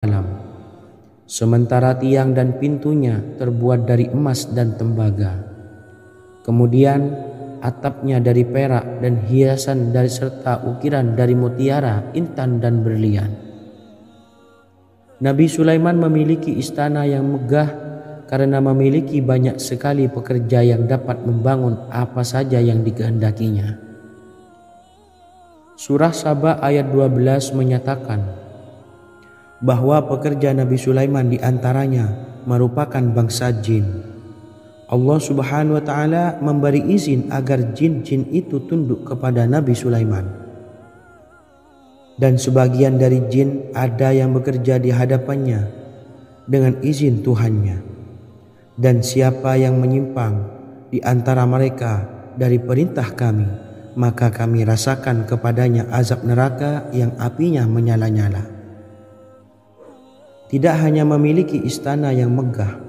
malam. Sementara tiang dan pintunya terbuat dari emas dan tembaga. Kemudian atapnya dari perak dan hiasan dari serta ukiran dari mutiara, intan dan berlian. Nabi Sulaiman memiliki istana yang megah karena memiliki banyak sekali pekerja yang dapat membangun apa saja yang dikehendakinya. Surah Saba ayat 12 menyatakan bahwa pekerja Nabi Sulaiman diantaranya merupakan bangsa jin. Allah Subhanahu wa Ta'ala memberi izin agar jin-jin itu tunduk kepada Nabi Sulaiman. Dan sebagian dari jin ada yang bekerja di hadapannya dengan izin Tuhannya. Dan siapa yang menyimpang di antara mereka dari perintah kami, maka kami rasakan kepadanya azab neraka yang apinya menyala-nyala. Tidak hanya memiliki istana yang megah,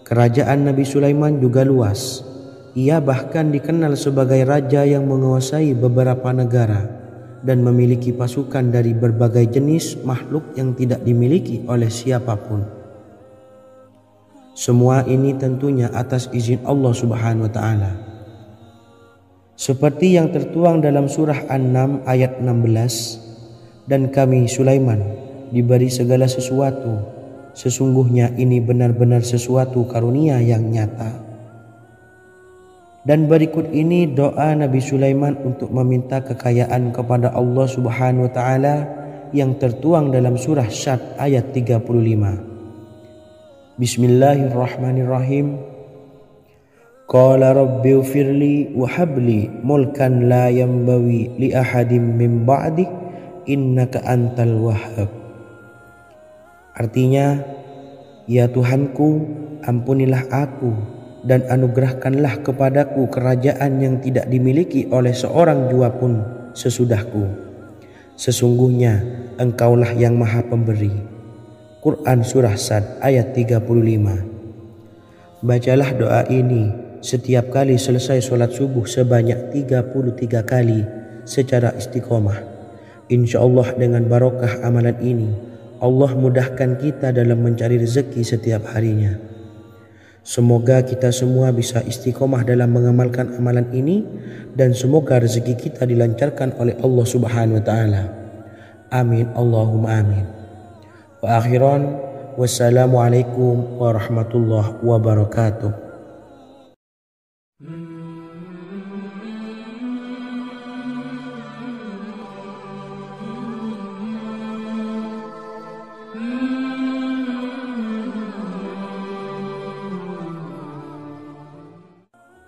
kerajaan Nabi Sulaiman juga luas. Ia bahkan dikenal sebagai raja yang menguasai beberapa negara dan memiliki pasukan dari berbagai jenis makhluk yang tidak dimiliki oleh siapapun. Semua ini tentunya atas izin Allah Subhanahu wa Ta'ala. Seperti yang tertuang dalam surah An-Naml ayat 16, dan kami Sulaiman diberi segala sesuatu, sesungguhnya ini benar-benar sesuatu karunia yang nyata. Dan berikut ini doa Nabi Sulaiman untuk meminta kekayaan kepada Allah Subhanahu wa Ta'ala yang tertuang dalam surah Syad ayat 35. Bismillahirrahmanirrahim. Qala rabbi ufirli wa habli mulkan la yambawi li ahadim min ba'di innaka antal wahhab. Artinya, ya Tuhanku, ampunilah aku dan anugerahkanlah kepadaku kerajaan yang tidak dimiliki oleh seorang jua pun sesudahku. Sesungguhnya Engkaulah yang Maha Pemberi. Quran Surah Sad ayat 35. Bacalah doa ini setiap kali selesai sholat subuh sebanyak 33 kali secara istiqomah. InsyaAllah dengan barokah amalan ini, Allah mudahkan kita dalam mencari rezeki setiap harinya. Semoga kita semua bisa istiqomah dalam mengamalkan amalan ini dan semoga rezeki kita dilancarkan oleh Allah Subhanahu wa Ta'ala. Amin Allahumma amin. Wa akhiran, wassalamualaikum warahmatullahi wabarakatuh.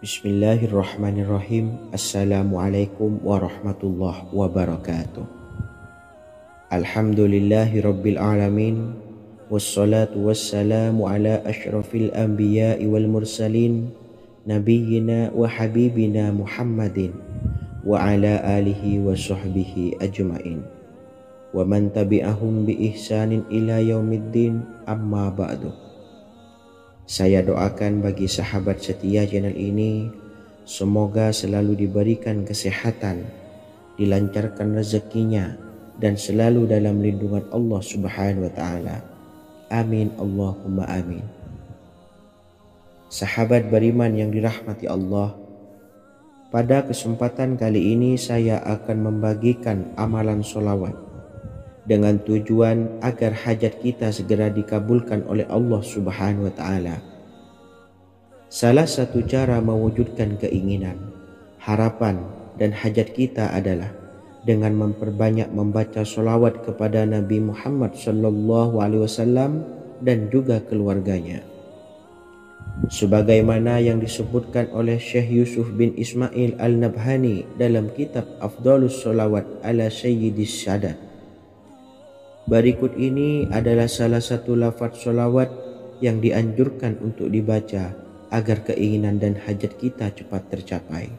Bismillahirrahmanirrahim. Assalamualaikum warahmatullahi wabarakatuh. Alhamdulillahi rabbil alamin. Wassalatu wassalamu ala ashrafil anbiya'i wal mursalin, nabiyyina wa habibina Muhammadin wa ala alihi wa sahbihi ajma'in wa man tabi'ahum bi ihsanin ila yaumiddin, amma ba'du. Saya doakan bagi sahabat setia channel ini, semoga selalu diberikan kesehatan, dilancarkan rezekinya, dan selalu dalam lindungan Allah Subhanahu wa Ta'ala. Amin Allahumma amin. Sahabat beriman yang dirahmati Allah, pada kesempatan kali ini saya akan membagikan amalan sholawat dengan tujuan agar hajat kita segera dikabulkan oleh Allah Subhanahu wa Ta'ala. Salah satu cara mewujudkan keinginan, harapan, dan hajat kita adalah dengan memperbanyak membaca sholawat kepada Nabi Muhammad SAW dan juga keluarganya. Sebagaimana yang disebutkan oleh Syekh Yusuf bin Ismail Al-Nabhani dalam kitab Afdhalus Sholawat ala Sayyidis Sadat. Berikut ini adalah salah satu lafaz sholawat yang dianjurkan untuk dibaca agar keinginan dan hajat kita cepat tercapai.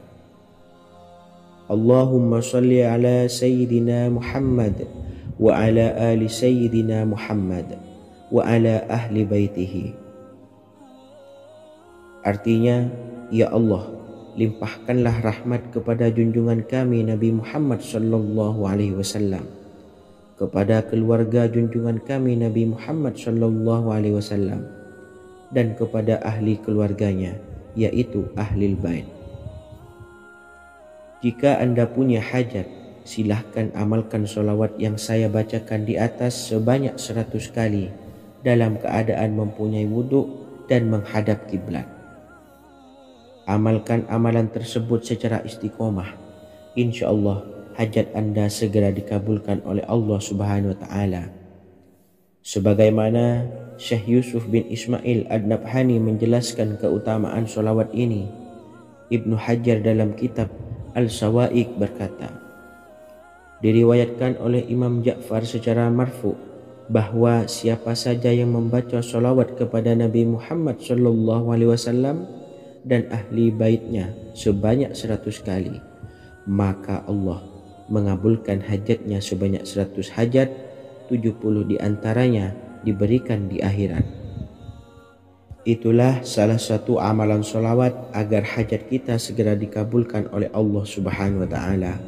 Allahumma salli ala Sayyidina Muhammad wa ala ali Sayyidina Muhammad wa ala ahli baitihi. Artinya, ya Allah, limpahkanlah rahmat kepada junjungan kami Nabi Muhammad sallallahu alaihi wasallam, kepada keluarga junjungan kami Nabi Muhammad sallallahu alaihi wasallam dan kepada ahli keluarganya, yaitu ahlil bait. Jika Anda punya hajat, silahkan amalkan solawat yang saya bacakan di atas sebanyak 100 kali dalam keadaan mempunyai wudhu dan menghadap kiblat. Amalkan amalan tersebut secara istiqomah. Insya Allah hajat Anda segera dikabulkan oleh Allah Subhanahu wa Ta'ala. Sebagaimana Syekh Yusuf bin Ismail Ad-Nabhani menjelaskan keutamaan solawat ini, Ibnu Hajar dalam kitab Al-Sawa'iq berkata, diriwayatkan oleh Imam Ja'far secara marfu bahwa siapa saja yang membaca solawat kepada Nabi Muhammad sallallahu alaihi wasallam dan ahli baitnya sebanyak 100 kali, maka Allah mengabulkan hajatnya sebanyak 100 hajat, 70 diantaranya diberikan di akhirat. Itulah salah satu amalan solawat agar hajat kita segera dikabulkan oleh Allah Subhanahu wa Ta'ala.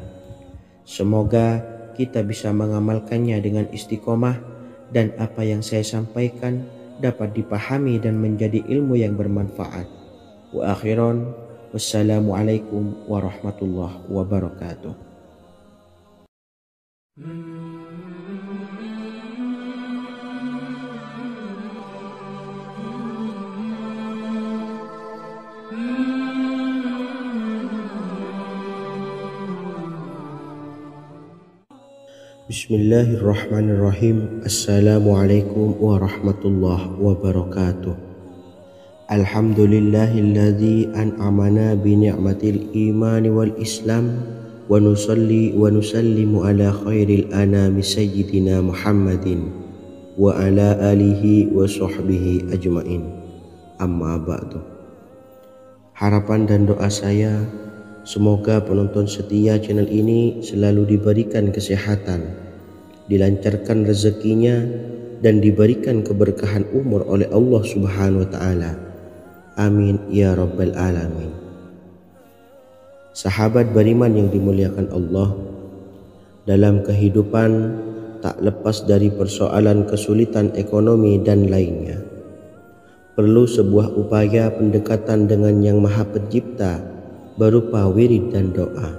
Semoga kita bisa mengamalkannya dengan istiqomah dan apa yang saya sampaikan dapat dipahami dan menjadi ilmu yang bermanfaat. Wa akhiran, wassalamualaikum warahmatullahi wabarakatuh. Bismillahirrahmanirrahim. Assalamualaikum warahmatullahi wabarakatuh. Alhamdulillahilladzi an'amana bi ni'matil imani wal islam wa nusalli wa nusallimu ala khairil anami sayyidina Muhammadin wa ala alihi wa sahbihi ajmain. Amma ba'du. Harapan dan doa saya, semoga penonton setia channel ini selalu diberikan kesehatan, dilancarkan rezekinya, dan diberikan keberkahan umur oleh Allah Subhanahu wa Ta'ala. Amin ya rabbal alamin. Sahabat beriman yang dimuliakan Allah, dalam kehidupan tak lepas dari persoalan kesulitan ekonomi dan lainnya. Perlu sebuah upaya pendekatan dengan Yang Maha Pencipta berupa wirid dan doa.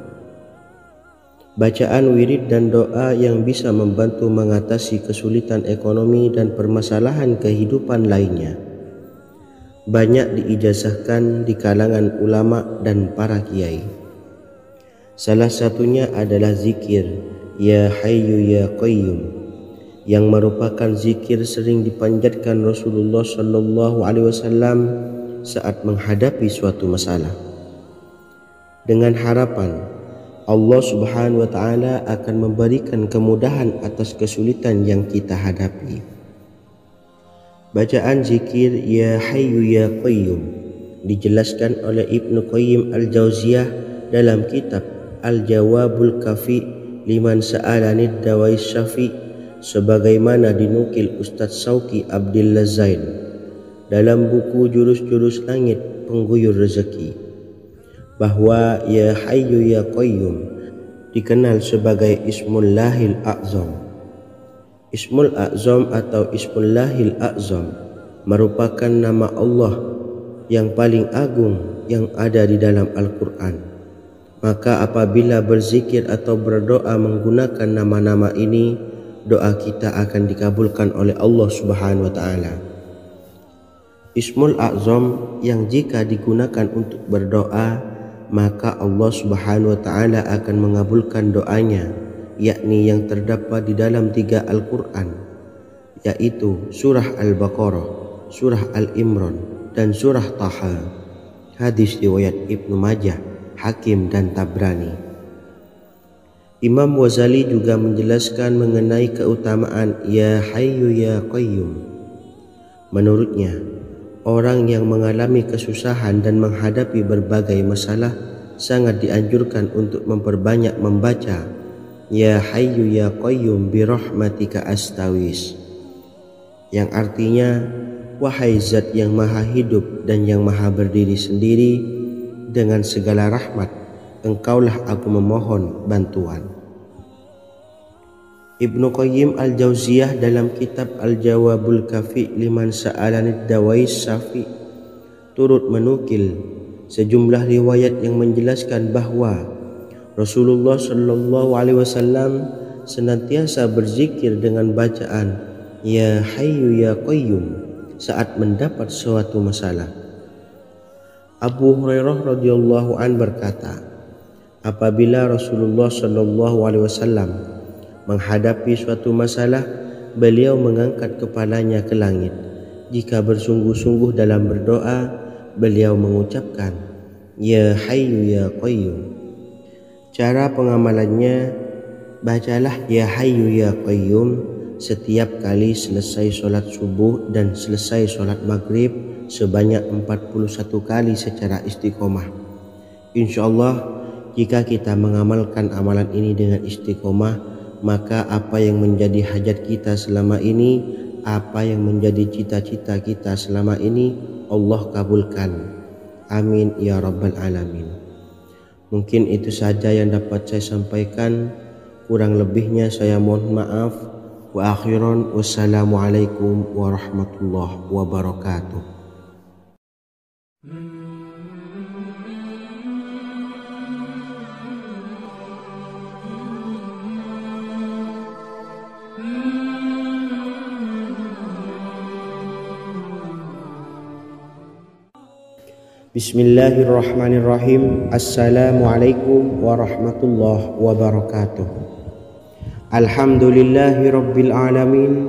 Bacaan wirid dan doa yang bisa membantu mengatasi kesulitan ekonomi dan permasalahan kehidupan lainnya banyak diijazahkan di kalangan ulama dan para kiai. Salah satunya adalah zikir Ya Hayyu Ya Qayyum, yang merupakan zikir sering dipanjatkan Rasulullah sallallahu alaihi wasallam saat menghadapi suatu masalah, dengan harapan Allah Subhanahu wa Ta'ala akan memberikan kemudahan atas kesulitan yang kita hadapi. Bacaan zikir Ya Hayyu Ya Qayyum dijelaskan oleh Ibnu Qayyim Al-Jauziyah dalam kitab Al-Jawabul Kafi liman sa'alanid dawais syafi, sebagaimana dinukil Ustadz Sauki Abdillah Zain dalam buku Jurus-Jurus Langit Pengguyur Rezeki, bahwa Ya Hayyu Ya Qayyum dikenal sebagai Ismullahil A'zam. Ismul A'zam atau Ismullahil A'zam merupakan nama Allah yang paling agung yang ada di dalam Al-Quran. Maka apabila berzikir atau berdoa menggunakan nama-nama ini, doa kita akan dikabulkan oleh Allah Subhanahu wa Ta'ala. Ismul A'zam yang jika digunakan untuk berdoa, maka Allah Subhanahu wa Ta'ala akan mengabulkan doanya, yakni yang terdapat di dalam 3 Al-Quran, yaitu surah Al-Baqarah, surah Al-Imran, dan surah Taha. Hadis riwayat Ibnu Majah, Hakim, dan Tabrani. Imam Ghazali juga menjelaskan mengenai keutamaan Ya Hayyu Ya Qayyum. Menurutnya, orang yang mengalami kesusahan dan menghadapi berbagai masalah sangat dianjurkan untuk memperbanyak membaca Ya Hayyu Ya Qayyum bi rahmatika astawis, yang artinya, wahai zat yang maha hidup dan yang maha berdiri sendiri, dengan segala rahmat engkaulah aku memohon bantuan. Ibnu Qayyim al-Jauziyah dalam kitab Al-Jawabul Kafi liman sa'alanid dawais syafi turut menukil sejumlah riwayat yang menjelaskan bahwa Rasulullah Shallallahu Alaihi Wasallam senantiasa berzikir dengan bacaan Ya Hayyu Ya Qayyum saat mendapat suatu masalah. Abu Hurairah radhiyallahu an berkata, apabila Rasulullah Shallallahu Alaihi Wasallam menghadapi suatu masalah, beliau mengangkat kepalanya ke langit. Jika bersungguh-sungguh dalam berdoa, beliau mengucapkan Ya Hayyu Ya Qayyum. Cara pengamalannya, bacalah Ya Hayyu Ya Qayyum setiap kali selesai sholat subuh dan selesai sholat maghrib sebanyak 41 kali secara istiqomah. Insyaallah, jika kita mengamalkan amalan ini dengan istiqomah, maka apa yang menjadi hajat kita selama ini, apa yang menjadi cita-cita kita selama ini, Allah kabulkan. Amin ya rabbal alamin. Mungkin itu saja yang dapat saya sampaikan. Kurang lebihnya saya mohon maaf. Wa akhiran, wassalamualaikum warahmatullahi wabarakatuh. Bismillahirrahmanirrahim. Assalamualaikum warahmatullahi wabarakatuh. Alhamdulillahi rabbil alamin.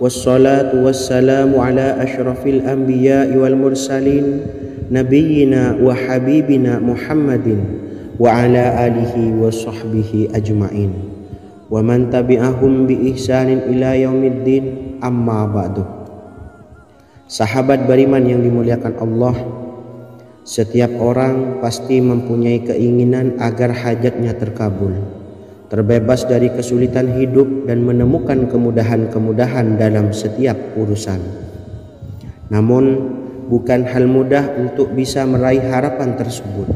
Wassalatu wassalamu ala ashrafil anbiya'i wal mursalin nabiyyina wa habibina Muhammadin wa ala alihi wa sahbihi ajma'in wa man tabi'ahum bi ihsanin ila yaumiddin, amma ba'du. Sahabat beriman yang dimuliakan Allah, setiap orang pasti mempunyai keinginan agar hajatnya terkabul, terbebas dari kesulitan hidup dan menemukan kemudahan-kemudahan dalam setiap urusan. Namun bukan hal mudah untuk bisa meraih harapan tersebut.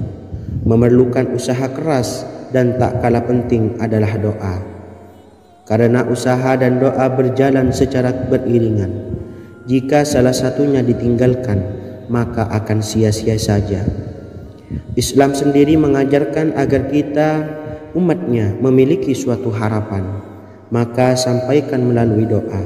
Memerlukan usaha keras dan tak kalah penting adalah doa. Karena usaha dan doa berjalan secara beriringan. Jika salah satunya ditinggalkan, maka akan sia-sia saja. Islam sendiri mengajarkan agar kita umatnya memiliki suatu harapan, maka sampaikan melalui doa.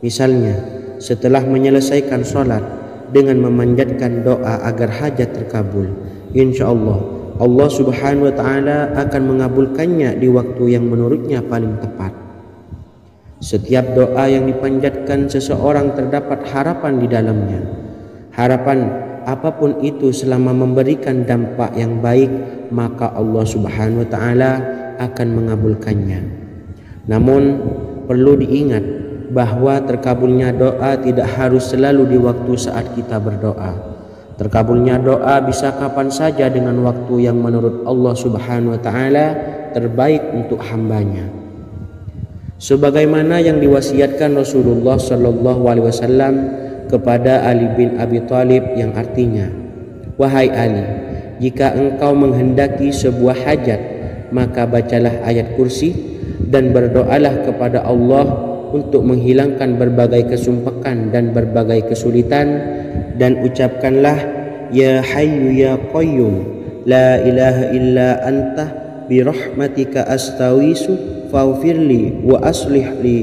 Misalnya, setelah menyelesaikan sholat dengan memanjatkan doa agar hajat terkabul, insyaallah Allah subhanahu wa ta'ala akan mengabulkannya di waktu yang menurutnya paling tepat. Setiap doa yang dipanjatkan seseorang terdapat harapan di dalamnya. Harapan apapun itu selama memberikan dampak yang baik, maka Allah subhanahu wa ta'ala akan mengabulkannya. Namun perlu diingat bahwa terkabulnya doa tidak harus selalu di waktu saat kita berdoa. Terkabulnya doa bisa kapan saja dengan waktu yang menurut Allah subhanahu wa ta'ala terbaik untuk hambanya. Sebagaimana yang diwasiatkan Rasulullah sallallahu alaihi wasallam kepada Ali bin Abi Thalib, yang artinya, wahai Ali, jika engkau menghendaki sebuah hajat, maka bacalah ayat kursi dan berdoalah kepada Allah untuk menghilangkan berbagai kesumpakan dan berbagai kesulitan, dan ucapkanlah Ya Hayyu Ya Qayyum la ilaha illa anta birahmatika astawisu faghfirli wa aslih li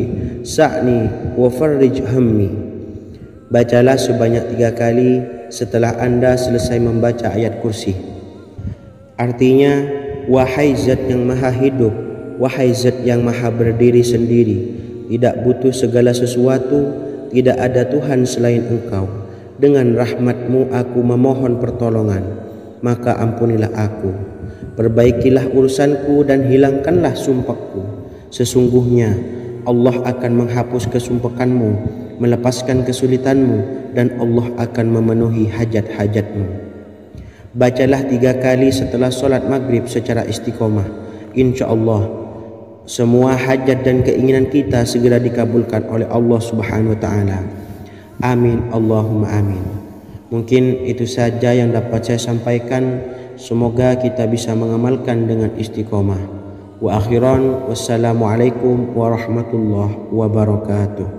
sa'ni wa farrij hammi. Bacalah sebanyak 3 kali setelah Anda selesai membaca ayat kursi. Artinya, wahai zat yang maha hidup, wahai zat yang maha berdiri sendiri, tidak butuh segala sesuatu, tidak ada Tuhan selain Engkau. Dengan rahmat-Mu aku memohon pertolongan, maka ampunilah aku. Perbaikilah urusanku dan hilangkanlah sumpahku. Sesungguhnya Allah akan menghapus kesumpakanmu, melepaskan kesulitanmu, dan Allah akan memenuhi hajat-hajatmu. Bacalah 3 kali setelah sholat maghrib secara istiqomah. Insya Allah semua hajat dan keinginan kita segera dikabulkan oleh Allah subhanahu wa ta'ala. Amin Allahumma amin. Mungkin itu saja yang dapat saya sampaikan. Semoga kita bisa mengamalkan dengan istiqomah. Wa akhiran, wassalamualaikum warahmatullahi wabarakatuh.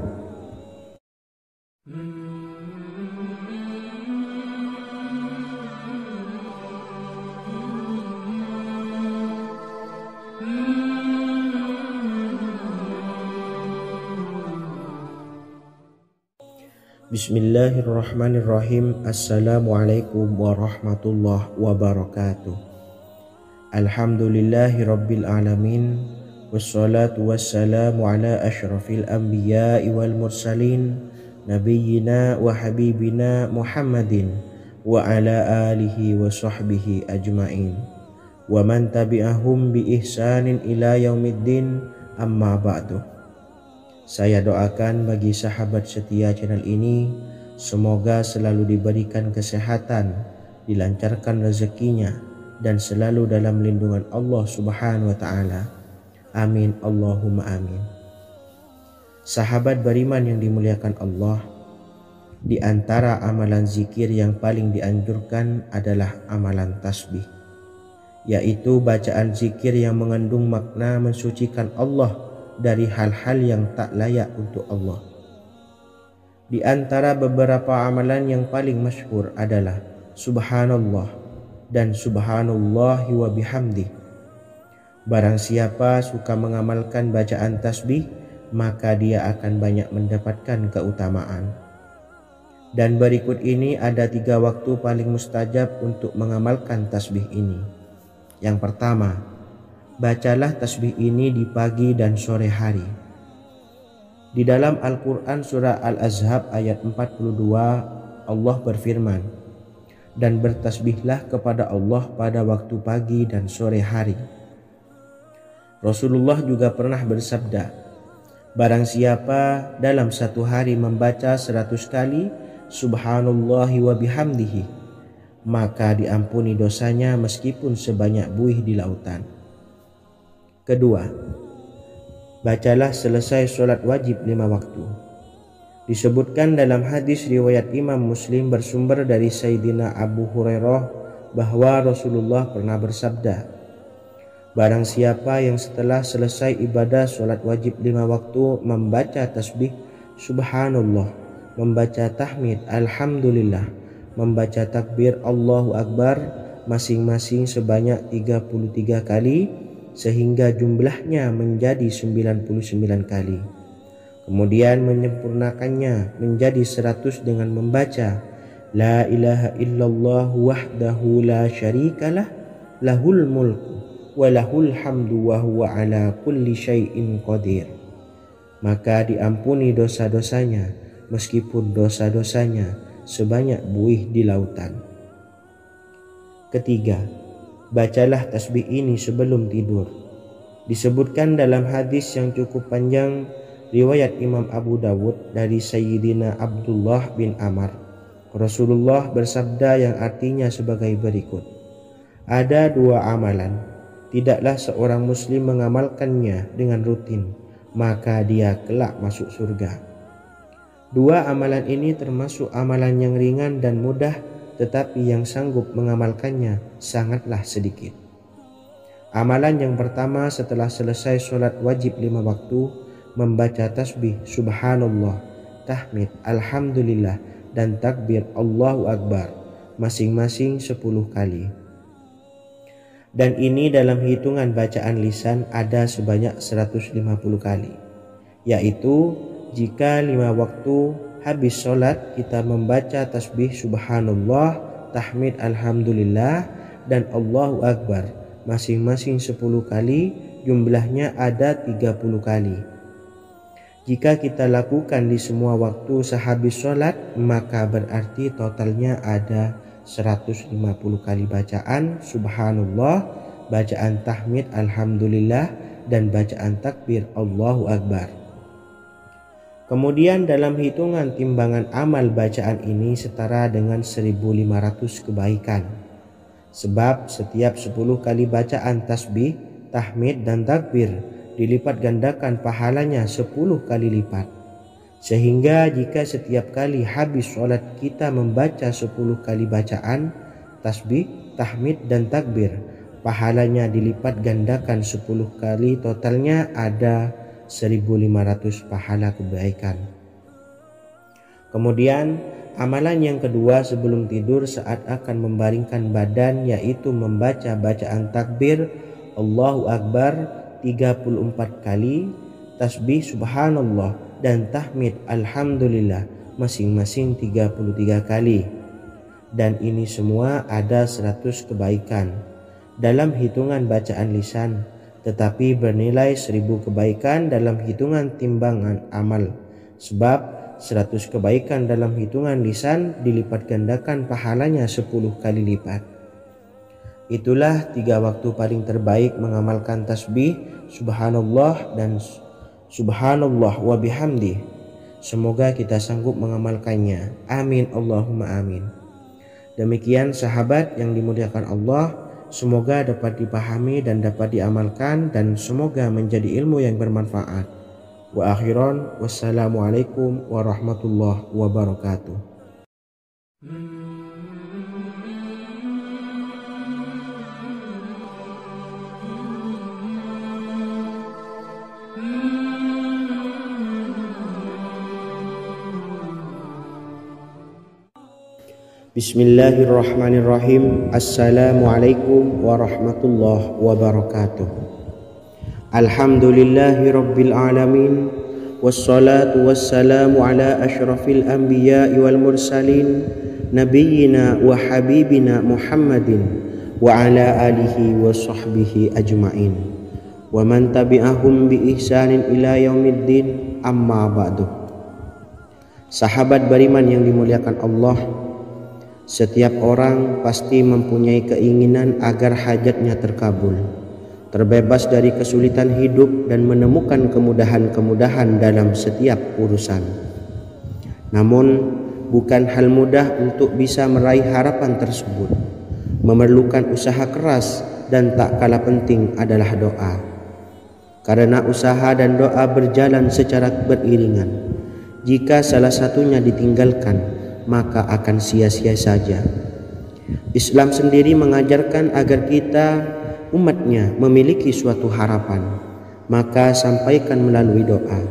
Bismillahirrahmanirrahim. Assalamualaikum warahmatullahi wabarakatuh. Alhamdulillahi rabbil alamin. Wassalatu wassalamu ala ashrafil anbiya'i wal mursalin, nabiyyina wa habibina Muhammadin wa ala alihi wa sahbihi ajma'in, wa man tabi'ahum bi ihsanin ila yaumiddin, amma ba'du. Saya doakan bagi sahabat setia channel ini, semoga selalu diberikan kesehatan, dilancarkan rezekinya, dan selalu dalam lindungan Allah Subhanahu wa Ta'ala. Amin Allahumma amin. Sahabat beriman yang dimuliakan Allah, di antara amalan zikir yang paling dianjurkan adalah amalan tasbih, yaitu bacaan zikir yang mengandung makna mensucikan Allah dari hal-hal yang tak layak untuk Allah. Di antara beberapa amalan yang paling masyhur adalah Subhanallah dan Subhanallahi wa bihamdih. Barang siapa suka mengamalkan bacaan tasbih, maka dia akan banyak mendapatkan keutamaan. Dan berikut ini ada 3 waktu paling mustajab untuk mengamalkan tasbih ini. Yang pertama, bacalah tasbih ini di pagi dan sore hari. Di dalam Al-Quran surah Al-Ahzab ayat 42, Allah berfirman, dan bertasbihlah kepada Allah pada waktu pagi dan sore hari. Rasulullah juga pernah bersabda, barang siapa dalam satu hari membaca 100 kali Subhanallahi wa bihamdihi, maka diampuni dosanya meskipun sebanyak buih di lautan. Kedua, bacalah selesai sholat wajib 5 waktu. Disebutkan dalam hadis riwayat Imam Muslim bersumber dari Sayyidina Abu Hurairah bahwa Rasulullah pernah bersabda, barang siapa yang setelah selesai ibadah sholat wajib 5 waktu membaca tasbih Subhanallah, membaca tahmid Alhamdulillah, membaca takbir Allahu Akbar masing-masing sebanyak 33 kali, sehingga jumlahnya menjadi 99 kali. Kemudian menyempurnakannya menjadi 100 dengan membaca La ilaha illallah wahdahu la syarikalah, lahul mulku wa lahul hamdu wa huwa ala kulli syai'in qadir. Maka diampuni dosa-dosanya meskipun dosa-dosanya sebanyak buih di lautan. Ketiga, bacalah tasbih ini sebelum tidur. Disebutkan dalam hadis yang cukup panjang riwayat Imam Abu Dawud dari Sayyidina Abdullah bin Amr, Rasulullah bersabda yang artinya sebagai berikut, ada 2 amalan, tidaklah seorang muslim mengamalkannya dengan rutin, maka dia kelak masuk surga. 2 amalan ini termasuk amalan yang ringan dan mudah, tetapi yang sanggup mengamalkannya sangatlah sedikit. Amalan yang pertama setelah selesai sholat wajib 5 waktu, membaca tasbih Subhanallah, tahmid Alhamdulillah, dan takbir Allahu Akbar masing-masing 10 kali. Dan ini dalam hitungan bacaan lisan ada sebanyak 150 kali, yaitu jika 5 waktu habis sholat kita membaca tasbih Subhanallah, tahmid Alhamdulillah, dan Allahu Akbar masing-masing 10 kali, jumlahnya ada 30 kali. Jika kita lakukan di semua waktu sehabis sholat, maka berarti totalnya ada 150 kali bacaan Subhanallah, bacaan tahmid Alhamdulillah, dan bacaan takbir Allahu Akbar. Kemudian dalam hitungan timbangan amal bacaan ini setara dengan 1500 kebaikan. Sebab setiap 10 kali bacaan tasbih, tahmid, dan takbir dilipat gandakan pahalanya 10 kali lipat. Sehingga jika setiap kali habis sholat kita membaca 10 kali bacaan tasbih, tahmid, dan takbir, pahalanya dilipat gandakan 10 kali, totalnya ada 1.500 pahala kebaikan. Kemudian amalan yang kedua sebelum tidur saat akan membaringkan badan, yaitu membaca bacaan takbir Allahu Akbar 34 kali, tasbih subhanallah dan tahmid alhamdulillah masing-masing 33 kali. Dan ini semua ada 100 kebaikan dalam hitungan bacaan lisan, tetapi bernilai 1.000 kebaikan dalam hitungan timbangan amal. Sebab 100 kebaikan dalam hitungan lisan dilipat gandakan pahalanya 10 kali lipat. Itulah 3 waktu paling terbaik mengamalkan tasbih subhanallah dan subhanallah wa bihamdi. Semoga kita sanggup mengamalkannya. Amin Allahumma amin. Demikian sahabat yang dimuliakan Allah, semoga dapat dipahami dan dapat diamalkan, dan semoga menjadi ilmu yang bermanfaat. Wa akhiran, wassalamualaikum warahmatullahi wabarakatuh. Bismillahirrahmanirrahim. Assalamualaikum warahmatullahi wabarakatuh. Alhamdulillahi rabbil alamin, wassalatu wassalamu ala ashrafil anbiya'i wal mursalin, nabiyyina wa habibina Muhammadin wa ala alihi wa sahbihi ajma'in wa man tabi'ahum bi ihsanin ila yaumiddin, amma ba'du. Sahabat beriman yang dimuliakan Allah, setiap orang pasti mempunyai keinginan agar hajatnya terkabul, terbebas dari kesulitan hidup dan menemukan kemudahan-kemudahan dalam setiap urusan. Namun bukan hal mudah untuk bisa meraih harapan tersebut. Memerlukan usaha keras, dan tak kalah penting adalah doa. Karena usaha dan doa berjalan secara beriringan. Jika salah satunya ditinggalkan, maka akan sia-sia saja. Islam sendiri mengajarkan agar kita umatnya memiliki suatu harapan, maka sampaikan melalui doa.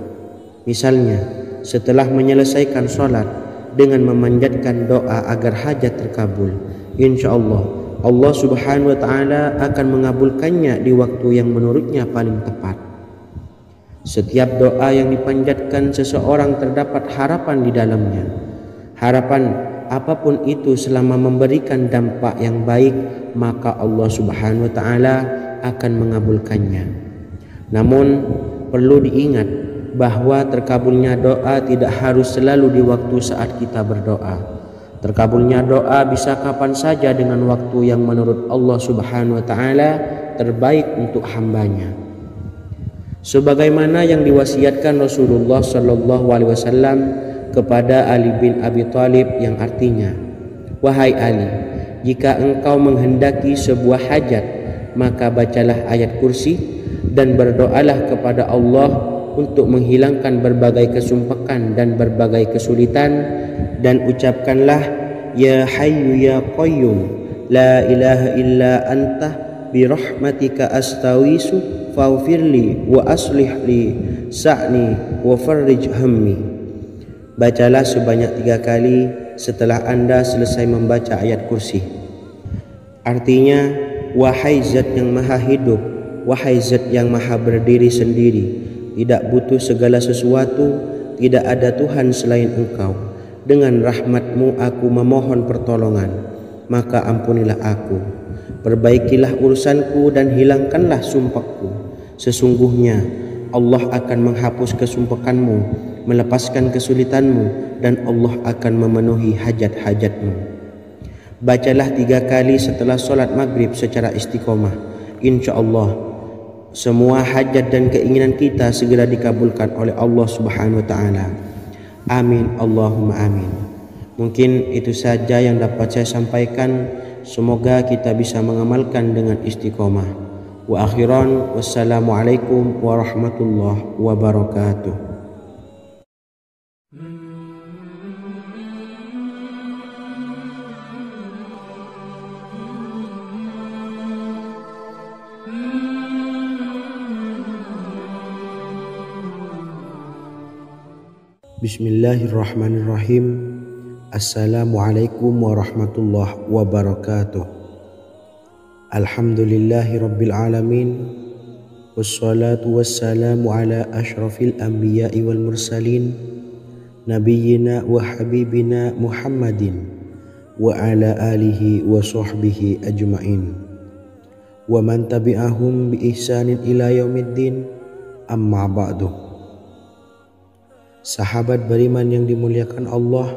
Misalnya setelah menyelesaikan sholat dengan memanjatkan doa agar hajat terkabul, insya Allah Allah subhanahu wa ta'ala akan mengabulkannya di waktu yang menurutnya paling tepat. Setiap doa yang dipanjatkan seseorang terdapat harapan di dalamnya. Harapan apapun itu selama memberikan dampak yang baik, maka Allah subhanahu wa ta'ala akan mengabulkannya. Namun perlu diingat bahwa terkabulnya doa tidak harus selalu di waktu saat kita berdoa. Terkabulnya doa bisa kapan saja dengan waktu yang menurut Allah subhanahu wa ta'ala terbaik untuk hambanya. Sebagaimana yang diwasiatkan Rasulullah sallallahu alaihi wasallam kepada Ali bin Abi Thalib, yang artinya, wahai Ali, jika engkau menghendaki sebuah hajat, maka bacalah ayat kursi dan berdoalah kepada Allah untuk menghilangkan berbagai kesumpakan dan berbagai kesulitan, dan ucapkanlah ya hayyu ya qayyum la ilaha illa anta birahmatika astawisu faghfirli wa aslih li sa'ni wa farrij hammi. Bacalah sebanyak 3 kali setelah Anda selesai membaca ayat kursi. Artinya, wahai zat yang maha hidup, wahai zat yang maha berdiri sendiri, tidak butuh segala sesuatu, tidak ada Tuhan selain Engkau. Dengan rahmat-Mu aku memohon pertolongan, maka ampunilah aku. Perbaikilah urusanku dan hilangkanlah sumpahku. Sesungguhnya Allah akan menghapus kesumpakanmu, melepaskan kesulitanmu, dan Allah akan memenuhi hajat-hajatmu. Bacalah 3 kali setelah sholat maghrib secara istiqomah. Insya Allah semua hajat dan keinginan kita segera dikabulkan oleh Allah subhanahu wa ta'ala. Amin Allahumma amin. Mungkin itu saja yang dapat saya sampaikan. Semoga kita bisa mengamalkan dengan istiqomah. Wa akhiran, wassalamualaikum warahmatullahi wabarakatuh. Bismillahirrahmanirrahim. Assalamualaikum warahmatullahi wabarakatuh. Alhamdulillahi rabbil alamin. Wassalatu wassalamu ala ashrafil anbiya'i wal mursalin, nabiyyina wa habibina Muhammadin wa ala alihi wa sahbihi ajma'in wa man tabi'ahum bi ihsanin ila yaumiddin, amma ba'du. Sahabat beriman yang dimuliakan Allah,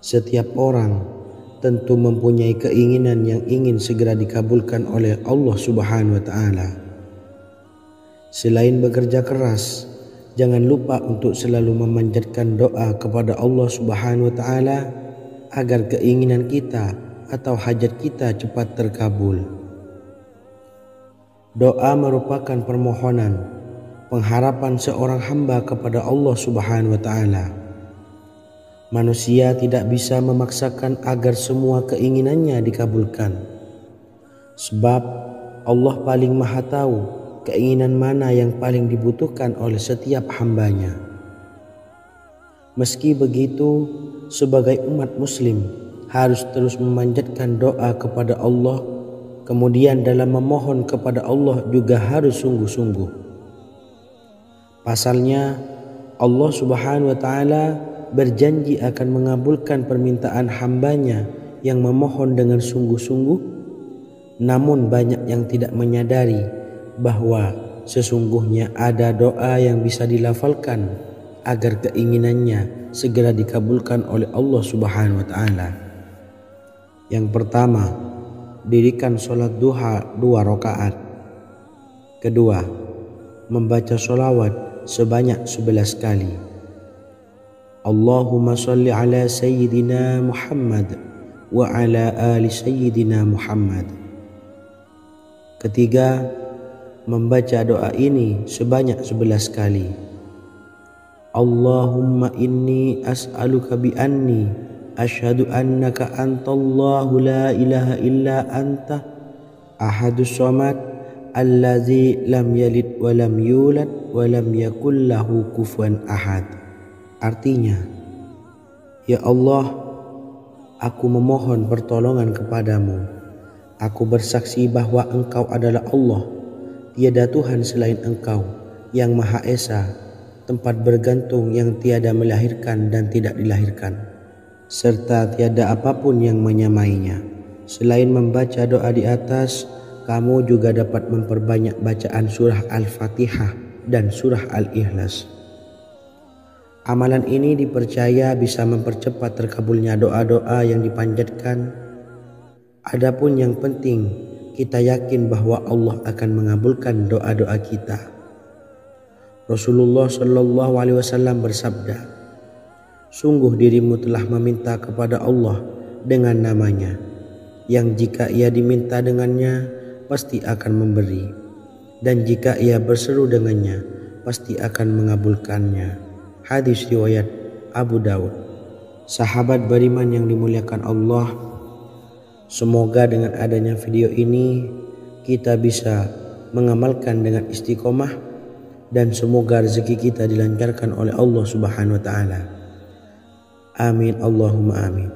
setiap orang tentu mempunyai keinginan yang ingin segera dikabulkan oleh Allah Subhanahu wa Ta'ala. Selain bekerja keras, jangan lupa untuk selalu memanjatkan doa kepada Allah Subhanahu wa Ta'ala agar keinginan kita atau hajat kita cepat terkabul. Doa merupakan permohonan, pengharapan seorang hamba kepada Allah Subhanahu wa Ta'ala. Manusia tidak bisa memaksakan agar semua keinginannya dikabulkan, sebab Allah paling maha tahu keinginan mana yang paling dibutuhkan oleh setiap hambanya. Meski begitu, sebagai umat muslim harus terus memanjatkan doa kepada Allah, kemudian dalam memohon kepada Allah juga harus sungguh-sungguh. Pasalnya Allah Subhanahu wa Ta'ala berjanji akan mengabulkan permintaan hambanya yang memohon dengan sungguh-sungguh. Namun banyak yang tidak menyadari bahwa sesungguhnya ada doa yang bisa dilafalkan agar keinginannya segera dikabulkan oleh Allah Subhanahu wa Ta'ala. Yang pertama, dirikan sholat duha 2 rakaat. Kedua, membaca sholawat sebanyak 11 kali. Allahumma sholli ala sayyidina Muhammad wa ala ali sayyidina Muhammad. Ketiga, membaca doa ini sebanyak 11 kali. Allahumma inni as'aluka bi anni asyhadu annaka antallahu la ilaha illa anta ahadus samad allazi lam yalid wa lam yulad wa lam yakul lahu kufuwan ahad. Artinya, ya Allah, aku memohon pertolongan kepadamu. Aku bersaksi bahwa Engkau adalah Allah, tiada Tuhan selain Engkau, yang Maha Esa, tempat bergantung yang tiada melahirkan dan tidak dilahirkan, serta tiada apapun yang menyamainya. Selain membaca doa di atas, kamu juga dapat memperbanyak bacaan surah Al-Fatihah dan surah Al-Ikhlas. Amalan ini dipercaya bisa mempercepat terkabulnya doa-doa yang dipanjatkan. Adapun yang penting, kita yakin bahwa Allah akan mengabulkan doa-doa kita. Rasulullah Shallallahu Alaihi Wasallam bersabda, sungguh dirimu telah meminta kepada Allah dengan namanya, yang jika ia diminta dengannya pasti akan memberi, dan jika ia berseru dengannya pasti akan mengabulkannya. Hadis riwayat Abu Dawud. Sahabat beriman yang dimuliakan Allah, semoga dengan adanya video ini kita bisa mengamalkan dengan istiqomah, dan semoga rezeki kita dilancarkan oleh Allah Subhanahu wa Ta'ala. Amin Allahumma amin.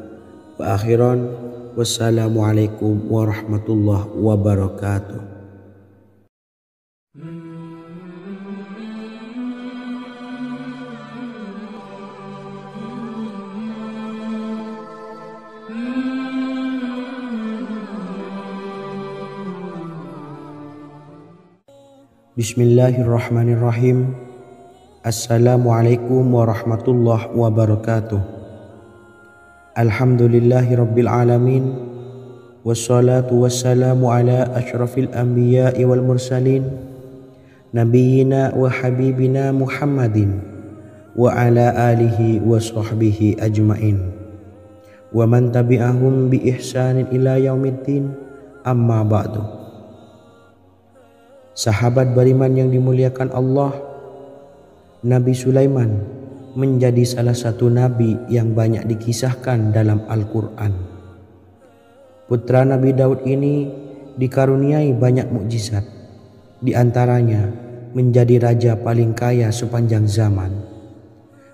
Wa akhiran, wassalamualaikum warahmatullahi wabarakatuh. Bismillahirrahmanirrahim. Assalamualaikum warahmatullahi wabarakatuh. Alhamdulillahi rabbil alamin. Wassalatu wassalamu ala ashrafil anbiya'i wal mursalin, nabiyyina wa habibina Muhammadin wa ala alihi wa sahbihi ajma'in wa man tabi'ahum bi ihsanin ila yaumiddin, amma ba'du. Sahabat beriman yang dimuliakan Allah, Nabi Sulaiman menjadi salah satu nabi yang banyak dikisahkan dalam Al-Quran. Putra Nabi Daud ini dikaruniai banyak mukjizat, di antaranya menjadi raja paling kaya sepanjang zaman.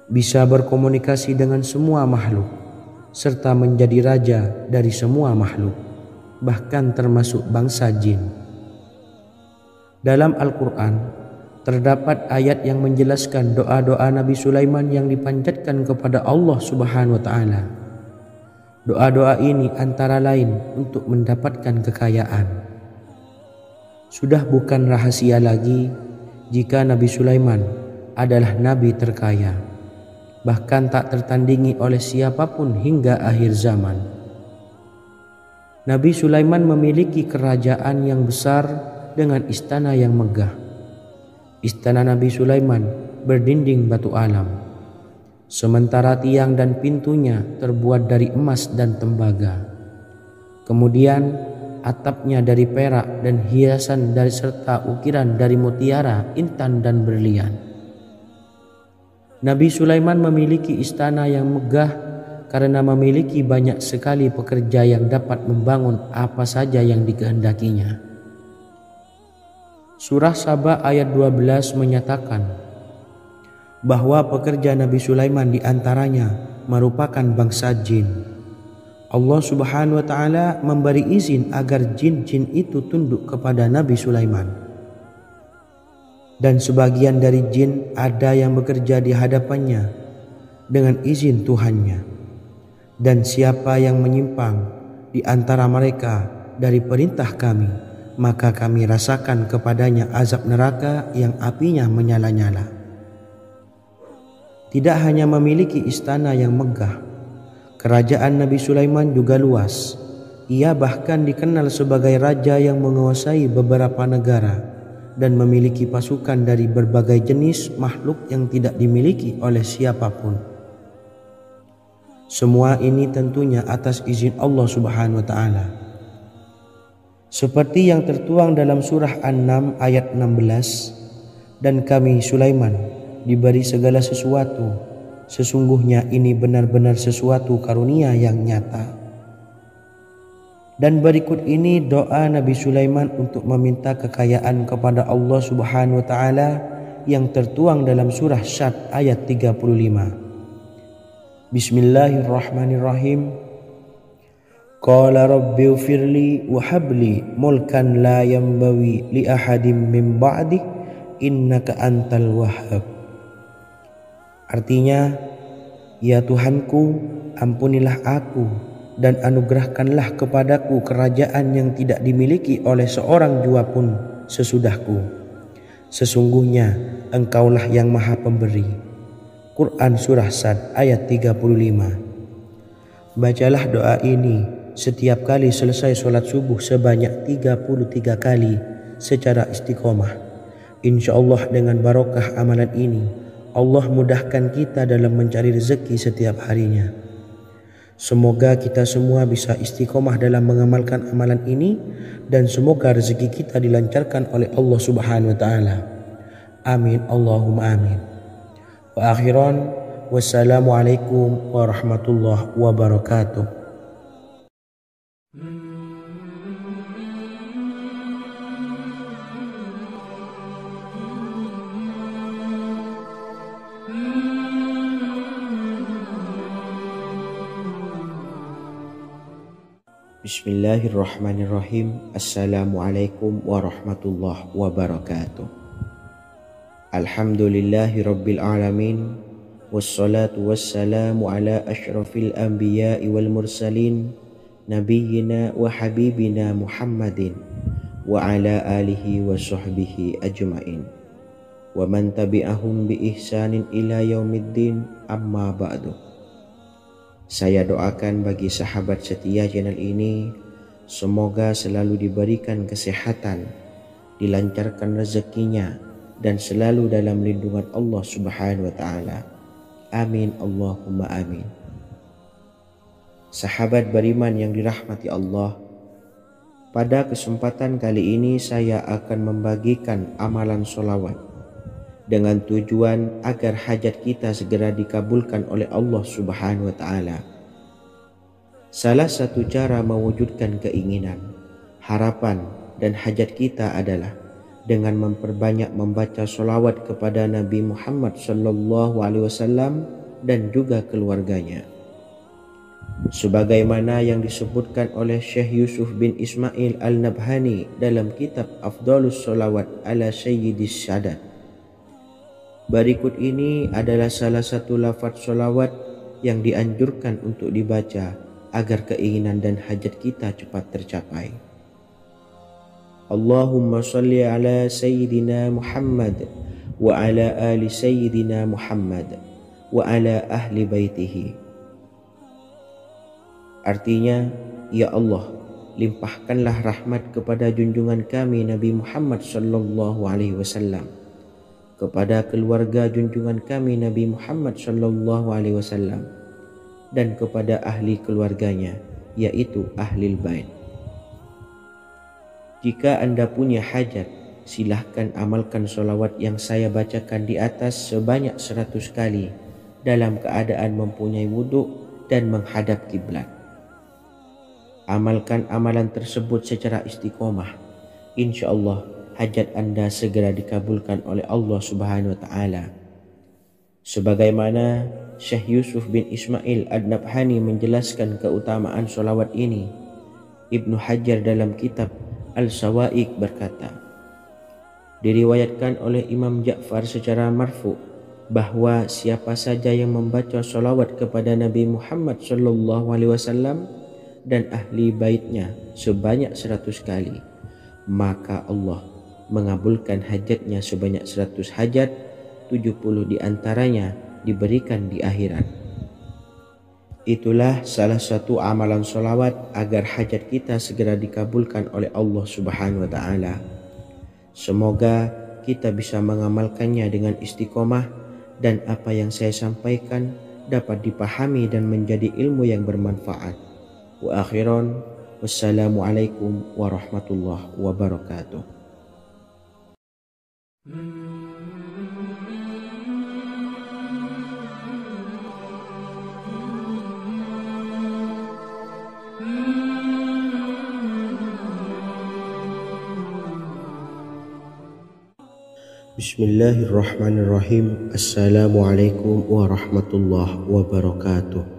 bisa berkomunikasi dengan semua makhluk, serta menjadi raja dari semua makhluk, bahkan termasuk bangsa jin. Dalam Al-Quran terdapat ayat yang menjelaskan doa-doa Nabi Sulaiman yang dipanjatkan kepada Allah Subhanahu wa Ta'ala. Doa-doa ini antara lain untuk mendapatkan kekayaan. Sudah bukan rahasia lagi jika Nabi Sulaiman adalah nabi terkaya, bahkan tak tertandingi oleh siapapun hingga akhir zaman. Nabi Sulaiman memiliki kerajaan yang besar dengan istana yang megah. Istana Nabi Sulaiman berdinding batu alam, sementara tiang dan pintunya terbuat dari emas dan tembaga. Kemudian atapnya dari perak dan hiasan dari serta ukiran dari mutiara, intan dan berlian. Nabi Sulaiman memiliki istana yang megah karena memiliki banyak sekali pekerja yang dapat membangun apa saja yang dikehendakinya. Surah Saba ayat 12 menyatakan bahwa pekerja Nabi Sulaiman diantaranya merupakan bangsa jin. Allah Subhanahu wa Ta'ala memberi izin agar jin-jin itu tunduk kepada Nabi Sulaiman. Dan sebagian dari jin ada yang bekerja di hadapannya dengan izin Tuhannya. Dan siapa yang menyimpang di antara mereka dari perintah kami, maka kami rasakan kepadanya azab neraka yang apinya menyala-nyala. Tidak hanya memiliki istana yang megah, kerajaan Nabi Sulaiman juga luas. Ia bahkan dikenal sebagai raja yang menguasai beberapa negara dan memiliki pasukan dari berbagai jenis makhluk yang tidak dimiliki oleh siapapun. Semua ini tentunya atas izin Allah Subhanahu wa Ta'ala. Seperti yang tertuang dalam surah An-Naml ayat 16, dan kami Sulaiman diberi segala sesuatu, sesungguhnya ini benar-benar sesuatu karunia yang nyata. Dan berikut ini doa Nabi Sulaiman untuk meminta kekayaan kepada Allah Subhanahu wa Ta'ala yang tertuang dalam surah Syad ayat 35. Bismillahirrahmanirrahim. Qala rabbi ufirli wa habli mulkan la yanbawi li ahadim min ba'di innaka antal wahhab. Artinya, ya Tuhanku, ampunilah aku dan anugerahkanlah kepadaku kerajaan yang tidak dimiliki oleh seorang jua pun sesudahku. Sesungguhnya Engkaulah yang Maha Pemberi. Quran Surah Sad ayat 35. Bacalah doa ini setiap kali selesai sholat subuh sebanyak 33 kali secara istiqomah. Insya Allah dengan barokah amalan ini, Allah mudahkan kita dalam mencari rezeki setiap harinya. Semoga kita semua bisa istiqomah dalam mengamalkan amalan ini, dan semoga rezeki kita dilancarkan oleh Allah Subhanahu wa Ta'ala. Amin Allahumma amin. Wa akhiran, wassalamualaikum warahmatullahi wabarakatuh. Bismillahirrahmanirrahim. Assalamualaikum warahmatullahi wabarakatuh. Alhamdulillahi rabbil alamin, wassalatu wassalamu ala ashrafil anbiya'i wal mursalin, nabiyyina wa habibina Muhammadin wa ala alihi wa sahbihi ajma'in, wa man tabi'ahum bi ihsanin ila yaumiddin, amma ba'du. Saya doakan bagi sahabat setia channel ini, semoga selalu diberikan kesehatan, dilancarkan rezekinya, dan selalu dalam lindungan Allah Subhanahu wa Ta'ala. Amin Allahumma amin. Sahabat beriman yang dirahmati Allah, pada kesempatan kali ini saya akan membagikan amalan sholawat dengan tujuan agar hajat kita segera dikabulkan oleh Allah Subhanahu wa Ta'ala. Salah satu cara mewujudkan keinginan, harapan, dan hajat kita adalah dengan memperbanyak membaca solawat kepada Nabi Muhammad SAW dan juga keluarganya. Sebagaimana yang disebutkan oleh Syekh Yusuf bin Ismail Al-Nabhani dalam kitab Afdhalus Sholawat ala Sayyidis Sadat. Berikut ini adalah salah satu lafaz sholawat yang dianjurkan untuk dibaca agar keinginan dan hajat kita cepat tercapai. Allahumma salli ala Sayyidina Muhammad wa ala ali Sayyidina Muhammad wa ala ahli baitihi. Artinya, ya Allah, limpahkanlah rahmat kepada junjungan kami Nabi Muhammad SAW, kepada keluarga junjungan kami Nabi Muhammad SAW, dan kepada ahli keluarganya, yaitu ahlil bait. Jika Anda punya hajat, silahkan amalkan solawat yang saya bacakan di atas sebanyak 100 kali dalam keadaan mempunyai wudhu dan menghadap kiblat. Amalkan amalan tersebut secara istiqomah. Insya Allah hajat Anda segera dikabulkan oleh Allah Subhanahu wa Ta'ala. Sebagaimana Syekh Yusuf bin Ismail Ad-Nabhani menjelaskan keutamaan solawat ini, Ibnu Hajar dalam kitab Al-Sawa'iq berkata, diriwayatkan oleh Imam Ja'far secara marfu bahwa siapa saja yang membaca solawat kepada Nabi Muhammad SAW dan ahli baitnya sebanyak 100 kali, maka Allah mengabulkan hajatnya sebanyak 100 hajat, 70 diantaranya diberikan di akhirat. Itulah salah satu amalan solawat agar hajat kita segera dikabulkan oleh Allah Subhanahu wa Ta'ala. Semoga kita bisa mengamalkannya dengan istiqomah dan apa yang saya sampaikan dapat dipahami dan menjadi ilmu yang bermanfaat. Wa akhiran, wassalamualaikum warahmatullahi wabarakatuh. Bismillahirrahmanirrahim. Assalamualaikum warahmatullahi wabarakatuh.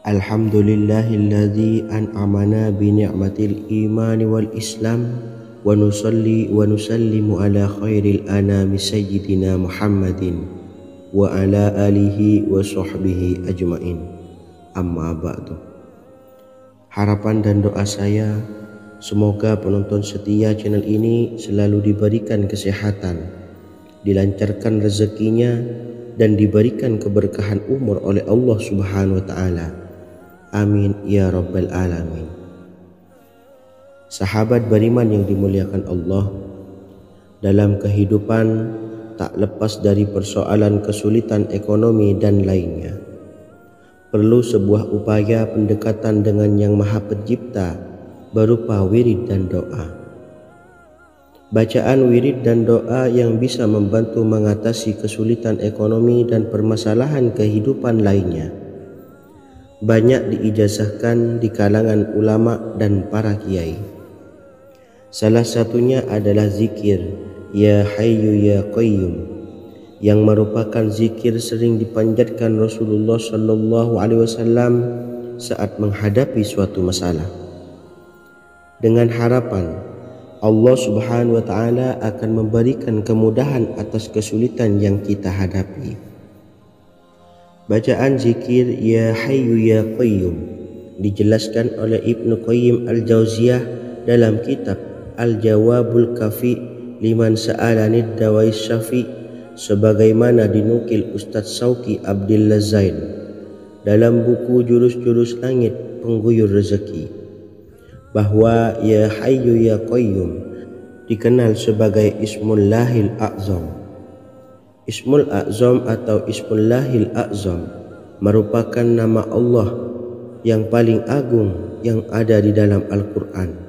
Alhamdulillahilladzi an'amana bi ni'matil iman wal islam wa nusalli wa nusallimu ala khairil anami sayyidina Muhammadin wa ala alihi wa sahbihi ajmain. Amma ba'du. Harapan dan doa saya, semoga penonton setia channel ini selalu diberikan kesehatan, dilancarkan rezekinya, dan diberikan keberkahan umur oleh Allah Subhanahu wa Ta'ala. Amin ya rabbal alamin. Sahabat beriman yang dimuliakan Allah, dalam kehidupan tak lepas dari persoalan kesulitan ekonomi dan lainnya. Perlu sebuah upaya pendekatan dengan Yang Maha Pencipta berupa wirid dan doa. Bacaan wirid dan doa yang bisa membantu mengatasi kesulitan ekonomi dan permasalahan kehidupan lainnya banyak diijazahkan di kalangan ulama dan para kiai. Salah satunya adalah zikir Ya Hayyu Ya Qayyum, yang merupakan zikir sering dipanjatkan Rasulullah SAW saat menghadapi suatu masalah, dengan harapan Allah Subhanahu wa Ta'ala akan memberikan kemudahan atas kesulitan yang kita hadapi. Bacaan zikir Ya Hayyu Ya Qayyum dijelaskan oleh Ibnu Qayyim Al-Jauziyah dalam kitab Al-Jawabul Kafi liman sa'alanid dawais syafi, sebagaimana dinukil Ustadz Sauki Abdillah Zain dalam buku Jurus-Jurus Langit Pengguyur Rezeki, bahwa Ya Hayyu Ya Qayyum dikenal sebagai Ismullahil A'zam. Ismul A'zam atau Ismullahil A'zam merupakan nama Allah yang paling agung yang ada di dalam Al-Quran.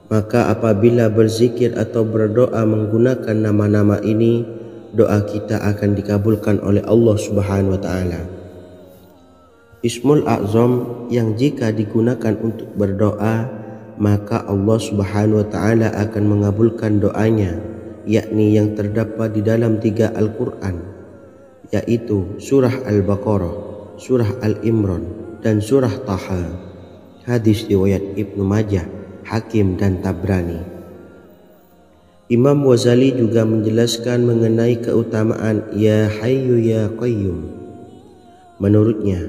Maka apabila berzikir atau berdoa menggunakan nama-nama ini, doa kita akan dikabulkan oleh Allah Subhanahu wa Ta'ala. Ismul A'zam yang jika digunakan untuk berdoa, maka Allah Subhanahu wa Ta'ala akan mengabulkan doanya yakni yang terdapat di dalam 3 Al-Quran, yaitu surah Al-Baqarah, surah Al-Imran, dan surah Taha. Hadis riwayat Ibnu Majah, Hakim, dan Tabrani. Imam Ghazali juga menjelaskan mengenai keutamaan Ya Hayyu Ya Qayyum. Menurutnya,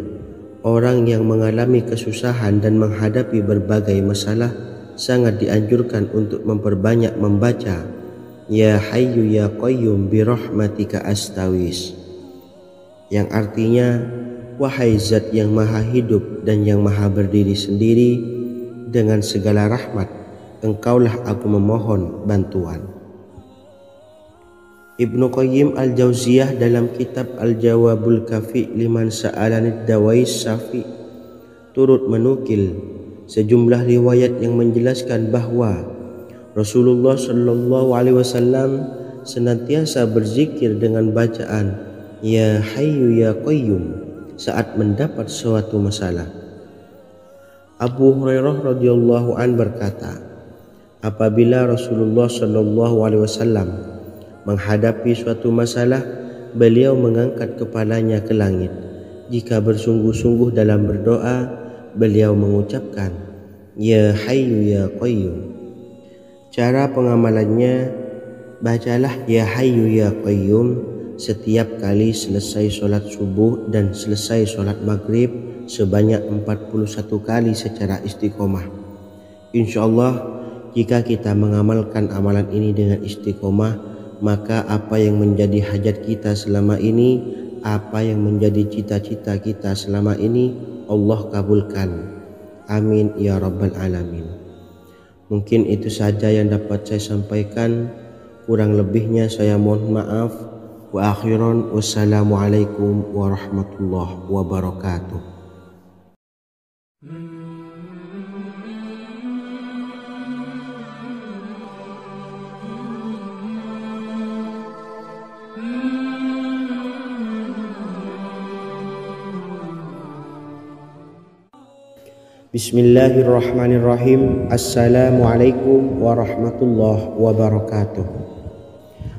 orang yang mengalami kesusahan dan menghadapi berbagai masalah sangat dianjurkan untuk memperbanyak membaca Ya Hayyu Ya Qayyum bi rahmatika astawis, yang artinya, wahai zat yang maha hidup dan yang maha berdiri sendiri, dengan segala rahmat engkaulah aku memohon bantuan. Ibnu Qayyim Al-Jauziyah dalam kitab Al-Jawabul Kafi liman sa'alanid dawais syafi turut menukil sejumlah riwayat yang menjelaskan bahwa Rasulullah Shallallahu Alaihi Wasallam senantiasa berzikir dengan bacaan Ya Hayyu Ya Qayyum saat mendapat suatu masalah. Abu Hurairah radhiyallahu an berkata, apabila Rasulullah Shallallahu Alaihi Wasallam menghadapi suatu masalah, beliau mengangkat kepalanya ke langit. Jika bersungguh-sungguh dalam berdoa, beliau mengucapkan Ya Hayyu Ya Qayyum. Cara pengamalannya, bacalah Ya Hayyu Ya Qayyum setiap kali selesai sholat subuh dan selesai sholat maghrib sebanyak 41 kali secara istiqomah. Insyaallah, jika kita mengamalkan amalan ini dengan istiqomah, maka apa yang menjadi hajat kita selama ini, apa yang menjadi cita-cita kita selama ini, Allah kabulkan. Amin ya rabbal alamin. Mungkin itu saja yang dapat saya sampaikan. Kurang lebihnya saya mohon maaf. Wa akhiran, wassalamualaikum warahmatullahi wabarakatuh. Bismillahirrahmanirrahim. Assalamualaikum warahmatullahi wabarakatuh.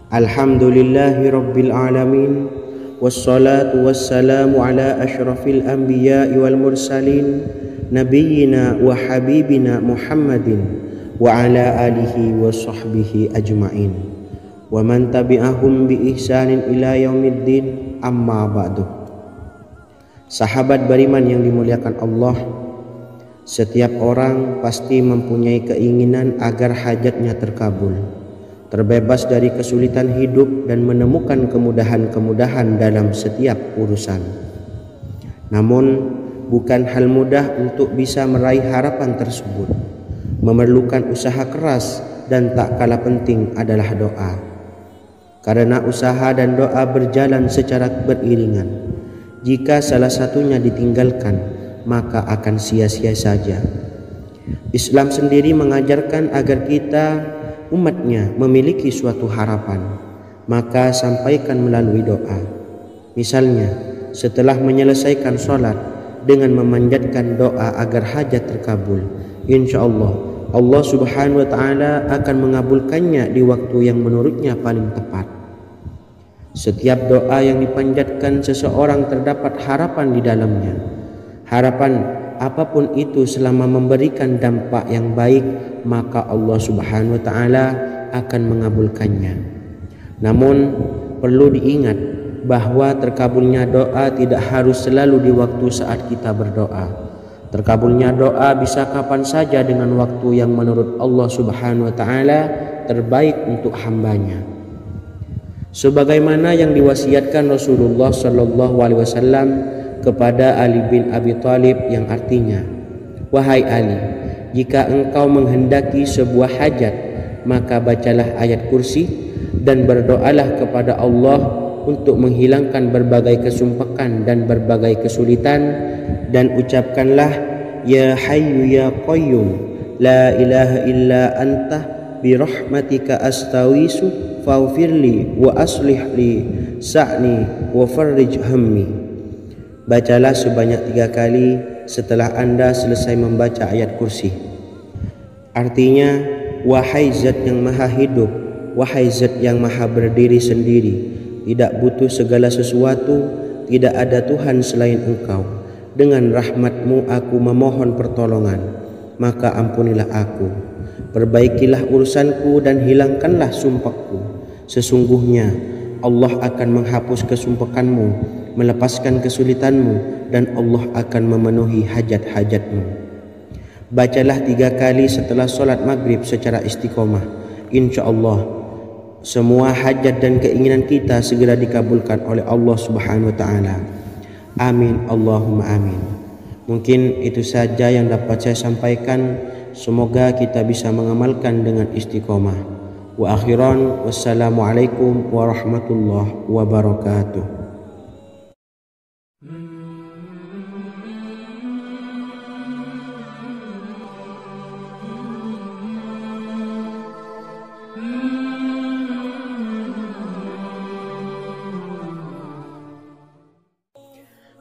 Alhamdulillahi rabbil alamin, wassalatu wassalamu ala ashrafil anbiya'i wal mursalin, nabiyyina wa habibina Muhammadin wa ala alihi wa sahbihi ajma'in, wa man tabi'ahum bi ihsanin ila yaumiddin, amma ba'du. Sahabat beriman yang dimuliakan Allah, setiap orang pasti mempunyai keinginan agar hajatnya terkabul, terbebas dari kesulitan hidup dan menemukan kemudahan-kemudahan dalam setiap urusan. Namun, bukan hal mudah untuk bisa meraih harapan tersebut. Memerlukan usaha keras dan tak kalah penting adalah doa. Karena usaha dan doa berjalan secara beriringan. Jika salah satunya ditinggalkan, maka akan sia-sia saja. Islam sendiri mengajarkan agar kita umatnya memiliki suatu harapan, maka sampaikan melalui doa. Misalnya, setelah menyelesaikan sholat dengan memanjatkan doa agar hajat terkabul, insyaallah Allah Subhanahu wa Ta'ala akan mengabulkannya di waktu yang menurutnya paling tepat. Setiap doa yang dipanjatkan seseorang terdapat harapan di dalamnya. Harapan apapun itu selama memberikan dampak yang baik, maka Allah Subhanahu wa Ta'ala akan mengabulkannya. Namun perlu diingat bahwa terkabulnya doa tidak harus selalu di waktu saat kita berdoa. Terkabulnya doa bisa kapan saja dengan waktu yang menurut Allah Subhanahu wa Ta'ala terbaik untuk hambanya. Sebagaimana yang diwasiatkan Rasulullah Shallallahu Alaihi Wasallam kepada Ali bin Abi Thalib, yang artinya, wahai Ali, jika engkau menghendaki sebuah hajat, maka bacalah ayat kursi dan berdoalah kepada Allah untuk menghilangkan berbagai kesumpakan dan berbagai kesulitan, dan ucapkanlah Ya Hayyu Ya Qayyum, la ilaha illa anta bi rahmatika astawisu faghfirli wa aslih li sa'ni wa farrij hammi. Bacalah sebanyak 3 kali setelah Anda selesai membaca ayat kursi. Artinya, wahai zat yang maha hidup, Wahai Zat yang maha berdiri sendiri, tidak butuh segala sesuatu, tidak ada Tuhan selain Engkau. Dengan rahmat-Mu aku memohon pertolongan, maka ampunilah aku. Perbaikilah urusanku dan hilangkanlah sumpahku. Sesungguhnya Allah akan menghapus kesumpahanmu, melepaskan kesulitanmu, dan Allah akan memenuhi hajat-hajatmu. Bacalah 3 kali setelah solat maghrib secara istiqomah. Insya Allah semua hajat dan keinginan kita segera dikabulkan oleh Allah Subhanahu wa Ta'ala. Amin Allahumma amin. Mungkin itu saja yang dapat saya sampaikan. Semoga kita bisa mengamalkan dengan istiqomah. Wa akhiran, wassalamualaikum warahmatullahi wabarakatuh.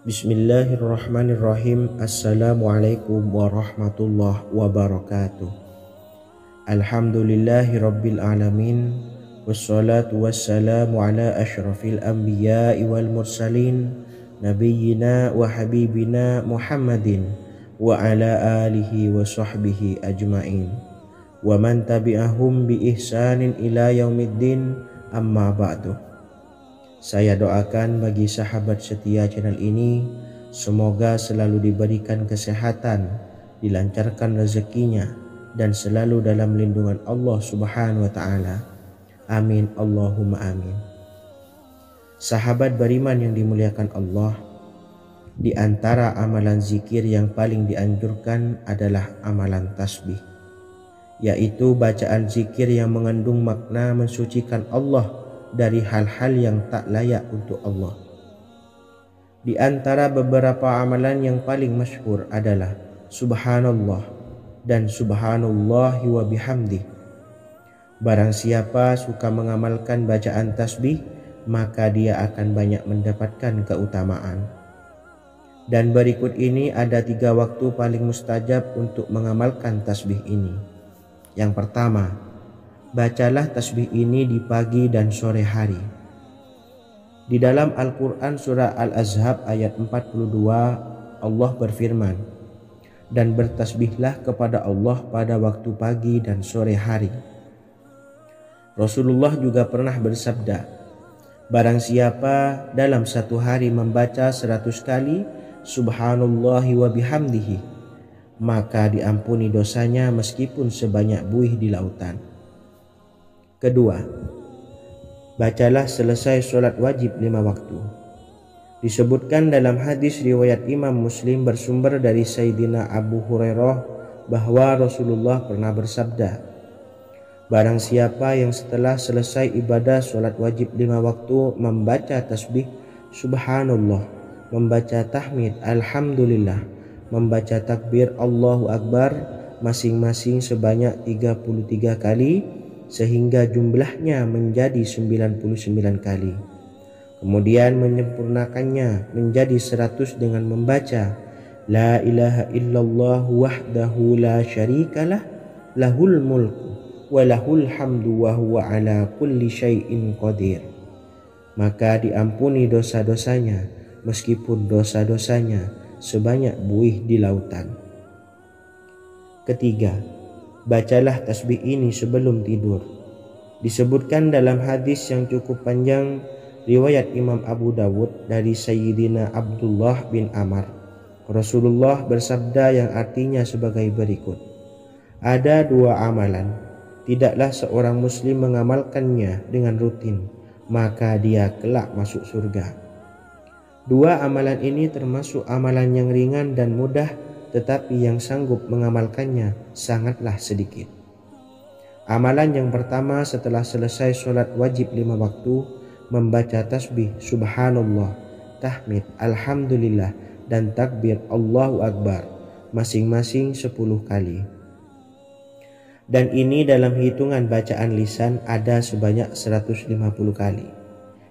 Bismillahirrahmanirrahim. Assalamualaikum warahmatullahi wabarakatuh. Alhamdulillahi rabbil alamin. Wassalatu wassalamu ala ashrafil anbiya'i wal mursalin, nabiyyina wa habibina Muhammadin wa ala alihi wa sahbihi ajma'in, wa man tabi'ahum bi ihsanin ila yaumiddin, amma ba'du. Saya doakan bagi sahabat setia channel ini, semoga selalu diberikan kesehatan, dilancarkan rezekinya, dan selalu dalam lindungan Allah Subhanahu wa Ta'ala. Amin Allahumma amin. Sahabat beriman yang dimuliakan Allah, di antara amalan zikir yang paling dianjurkan adalah amalan tasbih, yaitu bacaan zikir yang mengandung makna mensucikan Allah dari hal-hal yang tak layak untuk Allah. Di antara beberapa amalan yang paling masyhur adalah Subhanallah dan Subhanallahi wa bihamdih. Barang siapa suka mengamalkan bacaan tasbih, maka dia akan banyak mendapatkan keutamaan. Dan berikut ini ada 3 waktu paling mustajab untuk mengamalkan tasbih ini. Yang pertama, bacalah tasbih ini di pagi dan sore hari. Di dalam Al-Quran surah Al-Ahzab ayat 42, Allah berfirman, dan bertasbihlah kepada Allah pada waktu pagi dan sore hari. Rasulullah juga pernah bersabda, barang siapa dalam satu hari membaca 100 kali Subhanallahi wa bihamdihi, maka diampuni dosanya meskipun sebanyak buih di lautan. Kedua, bacalah selesai sholat wajib 5 waktu. Disebutkan dalam hadis riwayat Imam Muslim bersumber dari Sayyidina Abu Hurairah bahwa Rasulullah pernah bersabda, barang siapa yang setelah selesai ibadah sholat wajib 5 waktu membaca tasbih Subhanallah, membaca tahmid Alhamdulillah, membaca takbir Allahu Akbar masing-masing sebanyak 33 kali, sehingga jumlahnya menjadi 99 kali. Kemudian menyempurnakannya menjadi 100 dengan membaca La ilaha illallah wahdahu la syarikalah, lahul mulku wa lahul hamdu wa huwa ala kulli syai'in qadir. Maka diampuni dosa-dosanya meskipun dosa-dosanya sebanyak buih di lautan. Ketiga, bacalah tasbih ini sebelum tidur. Disebutkan dalam hadis yang cukup panjang riwayat Imam Abu Dawud dari Sayyidina Abdullah bin Amr, Rasulullah bersabda yang artinya sebagai berikut, ada 2 amalan, tidaklah seorang muslim mengamalkannya dengan rutin, maka dia kelak masuk surga. 2 amalan ini termasuk amalan yang ringan dan mudah, tetapi yang sanggup mengamalkannya sangatlah sedikit. Amalan yang pertama setelah selesai sholat wajib 5 waktu, membaca tasbih Subhanallah, tahmid Alhamdulillah, dan takbir Allahu Akbar masing-masing 10 kali. Dan ini dalam hitungan bacaan lisan ada sebanyak 150 kali,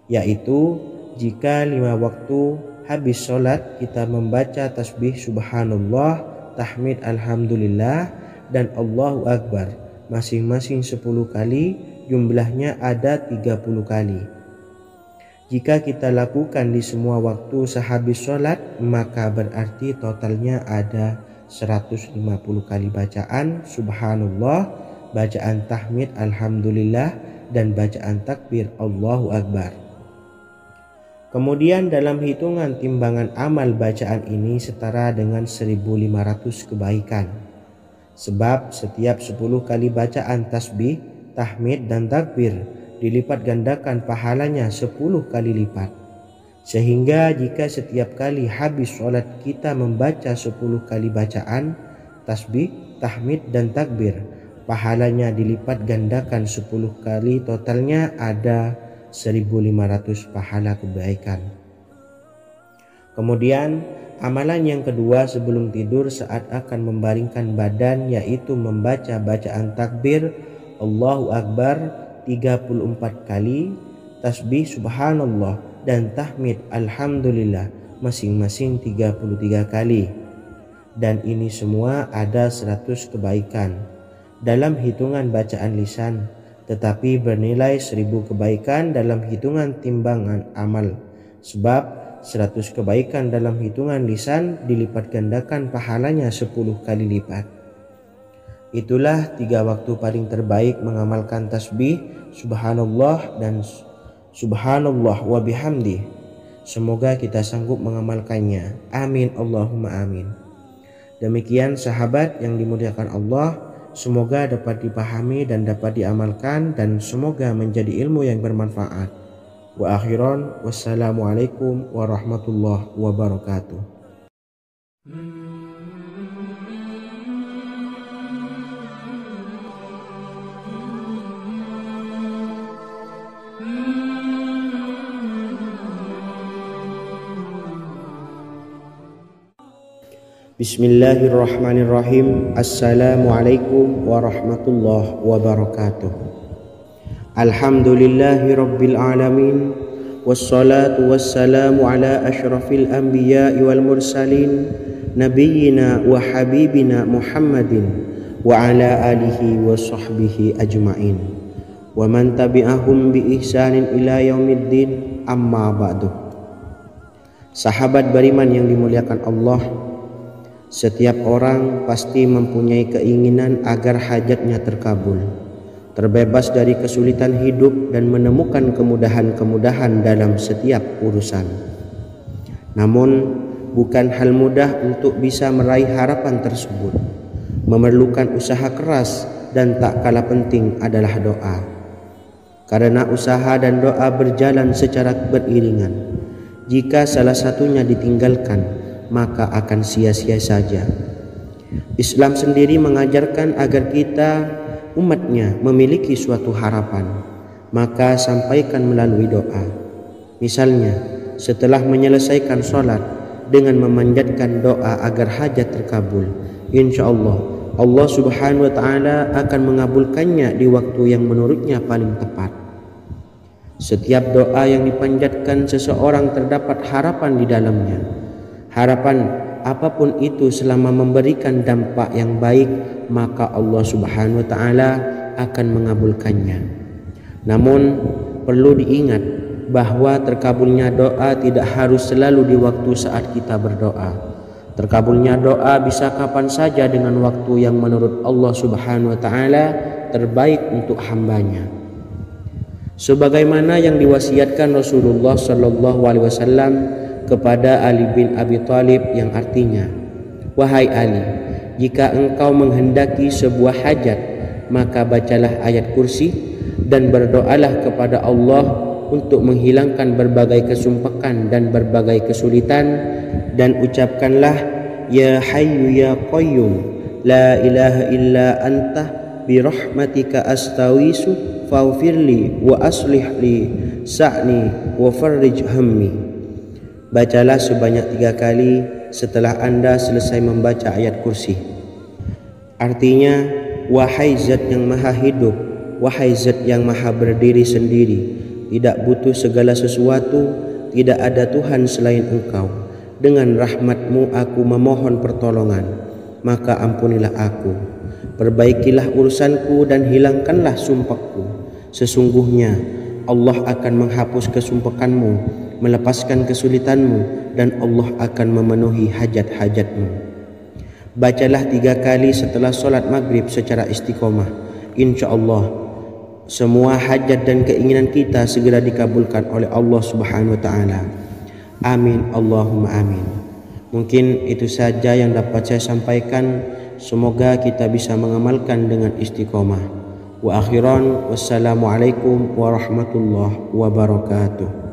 yaitu jika 5 waktu habis sholat kita membaca tasbih Subhanallah, tahmid Alhamdulillah, dan Allahu Akbar masing-masing 10 kali, jumlahnya ada 30 kali. Jika kita lakukan di semua waktu sehabis sholat, maka berarti totalnya ada 150 kali bacaan subhanallah, bacaan tahmid alhamdulillah, dan bacaan takbir Allahu Akbar. Kemudian dalam hitungan timbangan amal bacaan ini setara dengan 1500 kebaikan. Sebab setiap 10 kali bacaan tasbih, tahmid, dan takbir dilipat gandakan pahalanya 10 kali lipat. Sehingga jika setiap kali habis sholat kita membaca 10 kali bacaan tasbih, tahmid, dan takbir, pahalanya dilipat gandakan 10 kali, totalnya ada 1500 pahala kebaikan. Kemudian amalan yang kedua sebelum tidur saat akan membaringkan badan, yaitu membaca bacaan takbir Allahu Akbar 34 kali, tasbih subhanallah, dan tahmid alhamdulillah masing-masing 33 kali. Dan ini semua ada 100 kebaikan dalam hitungan bacaan lisan, tetapi bernilai 1000 kebaikan dalam hitungan timbangan amal. Sebab 100 kebaikan dalam hitungan lisan dilipat gandakan pahalanya 10 kali lipat. Itulah 3 waktu paling terbaik mengamalkan tasbih subhanallah dan subhanallah wa bihamdi. Semoga kita sanggup mengamalkannya. Amin Allahumma amin. Demikian sahabat yang dimuliakan Allah, semoga dapat dipahami dan dapat diamalkan, dan semoga menjadi ilmu yang bermanfaat. Wa akhiran, wassalamualaikum warahmatullahi wabarakatuh. Bismillahirrahmanirrahim. Assalamualaikum warahmatullahi wabarakatuh. Alhamdulillahi rabbil alamin, wassalatu wassalamu ala asyrafil anbiya'i wal mursalin, nabiyyina wa habibina Muhammadin wa ala alihi wa sahbihi ajma'in, wa man tabi'ahum bi ihsanin ila yaumiddin, amma ba'du. Sahabat beriman yang dimuliakan Allah, setiap orang pasti mempunyai keinginan agar hajatnya terkabul, terbebas dari kesulitan hidup, dan menemukan kemudahan-kemudahan dalam setiap urusan. Namun, bukan hal mudah untuk bisa meraih harapan tersebut. Memerlukan usaha keras, dan tak kalah penting adalah doa. Karena usaha dan doa berjalan secara beriringan. Jika salah satunya ditinggalkan, maka akan sia-sia saja. Islam sendiri mengajarkan agar kita umatnya memiliki suatu harapan, maka sampaikan melalui doa. Misalnya, setelah menyelesaikan sholat dengan memanjatkan doa agar hajat terkabul, insya Allah Allah subhanahu wa ta'ala akan mengabulkannya di waktu yang menurutnya paling tepat. Setiap doa yang dipanjatkan seseorang terdapat harapan di dalamnya. Harapan apapun itu selama memberikan dampak yang baik, maka Allah subhanahu wa ta'ala akan mengabulkannya. Namun perlu diingat bahwa terkabulnya doa tidak harus selalu di waktu saat kita berdoa. Terkabulnya doa bisa kapan saja dengan waktu yang menurut Allah subhanahu wa ta'ala terbaik untuk hambanya. Sebagaimana yang diwasiatkan Rasulullah sallallahu alaihi wasallam kepada Ali bin Abi Thalib, yang artinya, wahai Ali, jika engkau menghendaki sebuah hajat, maka bacalah ayat kursi dan berdoalah kepada Allah untuk menghilangkan berbagai kesumpakan dan berbagai kesulitan, dan ucapkanlah, ya hayyu ya qayyum la ilaha illa anta birahmatika astawisu faghfirli wa aslih li sa'ni wa farrij hammi. Bacalah sebanyak 3 kali setelah Anda selesai membaca ayat kursi. Artinya, wahai zat yang maha hidup, wahai zat yang maha berdiri sendiri, tidak butuh segala sesuatu, tidak ada Tuhan selain Engkau. Dengan rahmat-Mu aku memohon pertolongan, maka ampunilah aku. Perbaikilah urusanku dan hilangkanlah sumpahku. Sesungguhnya Allah akan menghapus kesumpekanmu, melepaskan kesulitanmu, dan Allah akan memenuhi hajat-hajatmu. Bacalah 3 kali setelah sholat maghrib secara istiqomah. Insya Allah semua hajat dan keinginan kita segera dikabulkan oleh Allah Subhanahu wa Ta'ala. Amin Allahumma amin. Mungkin itu saja yang dapat saya sampaikan. Semoga kita bisa mengamalkan dengan istiqomah. Wa akhiran, wassalamualaikum warahmatullahi wabarakatuh.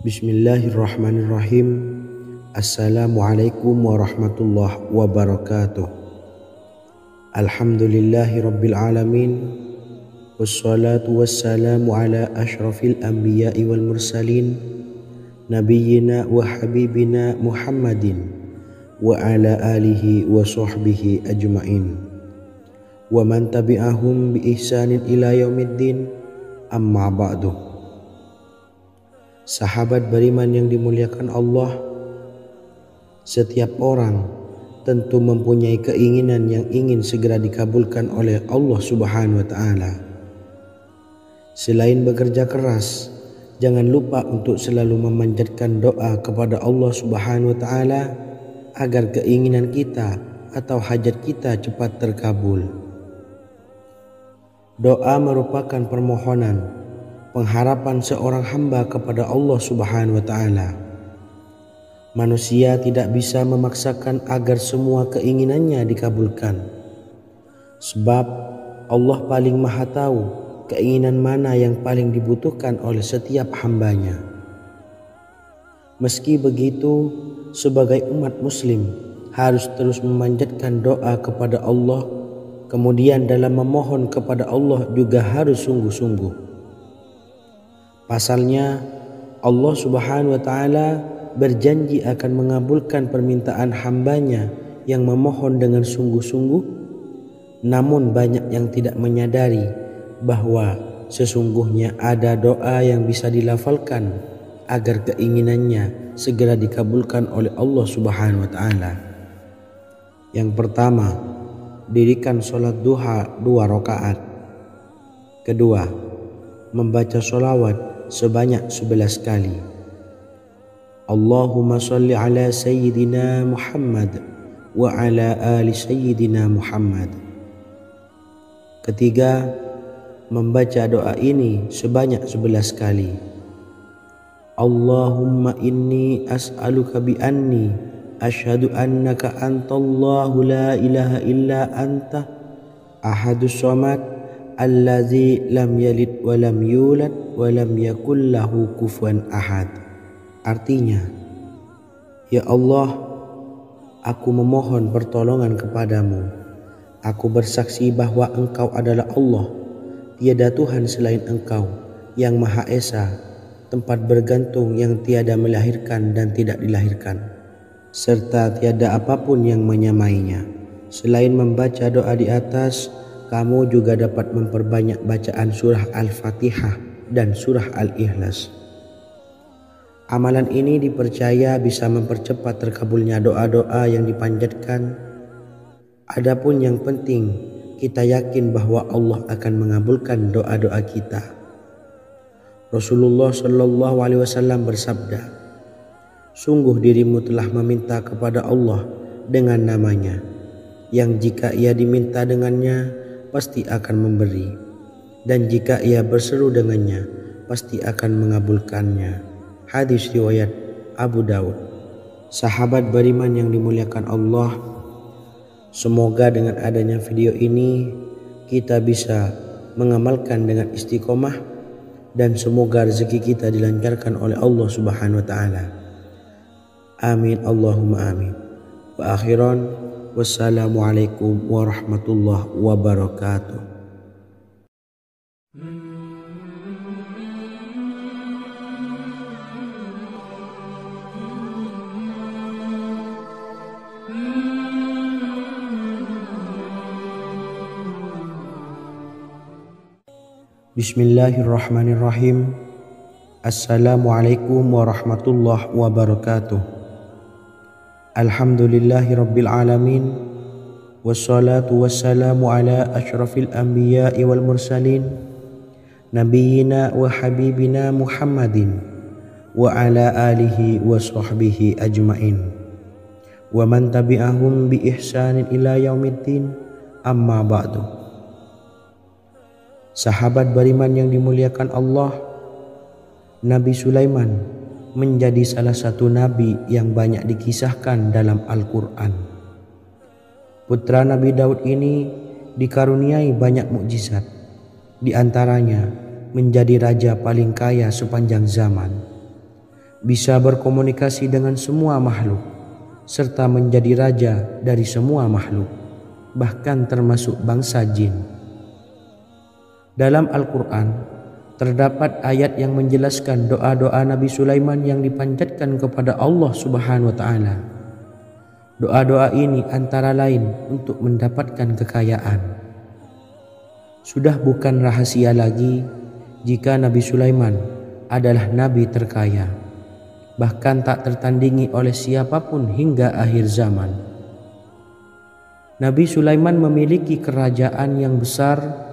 Bismillahirrahmanirrahim. Assalamualaikum warahmatullahi wabarakatuh. Alhamdulillahi rabbil alamin. Wassalatu wassalamu ala ashrafil anbiya'i wal mursalin, nabiyyina wa habibina Muhammadin wa ala alihi wa sahbihi ajma'in wa man tabi'ahum bi ihsanin ila yaumiddin, amma ba'du. Sahabat beriman yang dimuliakan Allah, setiap orang tentu mempunyai keinginan yang ingin segera dikabulkan oleh Allah Subhanahu wa Ta'ala. Selain bekerja keras, jangan lupa untuk selalu memanjatkan doa kepada Allah Subhanahu wa Ta'ala agar keinginan kita atau hajat kita cepat terkabul. Doa merupakan permohonan, pengharapan seorang hamba kepada Allah Subhanahu wa Ta'ala. Manusia tidak bisa memaksakan agar semua keinginannya dikabulkan, sebab Allah paling maha tahu keinginan mana yang paling dibutuhkan oleh setiap hambanya. Meski begitu, sebagai umat muslim harus terus memanjatkan doa kepada Allah, kemudian dalam memohon kepada Allah juga harus sungguh-sungguh. Pasalnya Allah Subhanahu wa Ta'ala berjanji akan mengabulkan permintaan hambanya yang memohon dengan sungguh-sungguh. Namun banyak yang tidak menyadari bahwa sesungguhnya ada doa yang bisa dilafalkan agar keinginannya segera dikabulkan oleh Allah Subhanahu wa Ta'ala. Yang pertama, dirikan sholat duha 2 rakaat. Kedua, membaca sholawat sebanyak 11 kali. Allahumma salli ala Sayyidina Muhammad wa ala ali Sayyidina Muhammad. Ketiga, membaca doa ini sebanyak 11 kali. Allahumma inni as'aluka bi anni asyhadu annaka antallahu la ilaha illa anta ahadus samad allazi lam yalid wa lam yulad wa lam yakul lahu kufuwan ahad. Artinya, ya Allah, aku memohon pertolongan kepadamu. Aku bersaksi bahwa Engkau adalah Allah, tiada Tuhan selain Engkau, yang Maha Esa, tempat bergantung yang tiada melahirkan dan tidak dilahirkan, serta tiada apapun yang menyamainya. Selain membaca doa di atas, kamu juga dapat memperbanyak bacaan surah Al-Fatihah dan surah Al-Ikhlas. Amalan ini dipercaya bisa mempercepat terkabulnya doa-doa yang dipanjatkan. Adapun yang penting, kita yakin bahwa Allah akan mengabulkan doa-doa kita. Rasulullah Shallallahu Alaihi Wasallam bersabda, sungguh dirimu telah meminta kepada Allah dengan namanya, yang jika ia diminta dengannya, pasti akan memberi, dan jika ia berseru dengannya, pasti akan mengabulkannya. Hadis riwayat Abu Daud. Sahabat beriman yang dimuliakan Allah, semoga dengan adanya video ini kita bisa mengamalkan dengan istiqomah, dan semoga rezeki kita dilancarkan oleh Allah Subhanahu wa Ta'ala. Amin Allahumma amin. Wa akhiran, wassalamualaikum warahmatullahi wabarakatuh. Bismillahirrahmanirrahim. Assalamualaikum warahmatullahi wabarakatuh. Alhamdulillahirabbil alamin. Wassalatu wassalamu ala asyrafil anbiya'i wal mursalin nabiyyina wa habibina Muhammadin wa ala alihi wa sahbihi ajmain wa man tabi'ahum bi ihsanin ila yaumiddin, amma ba'du. Sahabat beriman yang dimuliakan Allah, Nabi Sulaiman menjadi salah satu nabi yang banyak dikisahkan dalam Al-Quran. Putra Nabi Daud ini dikaruniai banyak mukjizat, di antaranya menjadi raja paling kaya sepanjang zaman, bisa berkomunikasi dengan semua makhluk, serta menjadi raja dari semua makhluk, bahkan termasuk bangsa jin. Dalam Al-Quran terdapat ayat yang menjelaskan doa-doa Nabi Sulaiman yang dipanjatkan kepada Allah Subhanahu wa Ta'ala. Doa-doa ini antara lain untuk mendapatkan kekayaan. Sudah bukan rahasia lagi jika Nabi Sulaiman adalah nabi terkaya, bahkan tak tertandingi oleh siapapun hingga akhir zaman. Nabi Sulaiman memiliki kerajaan yang besar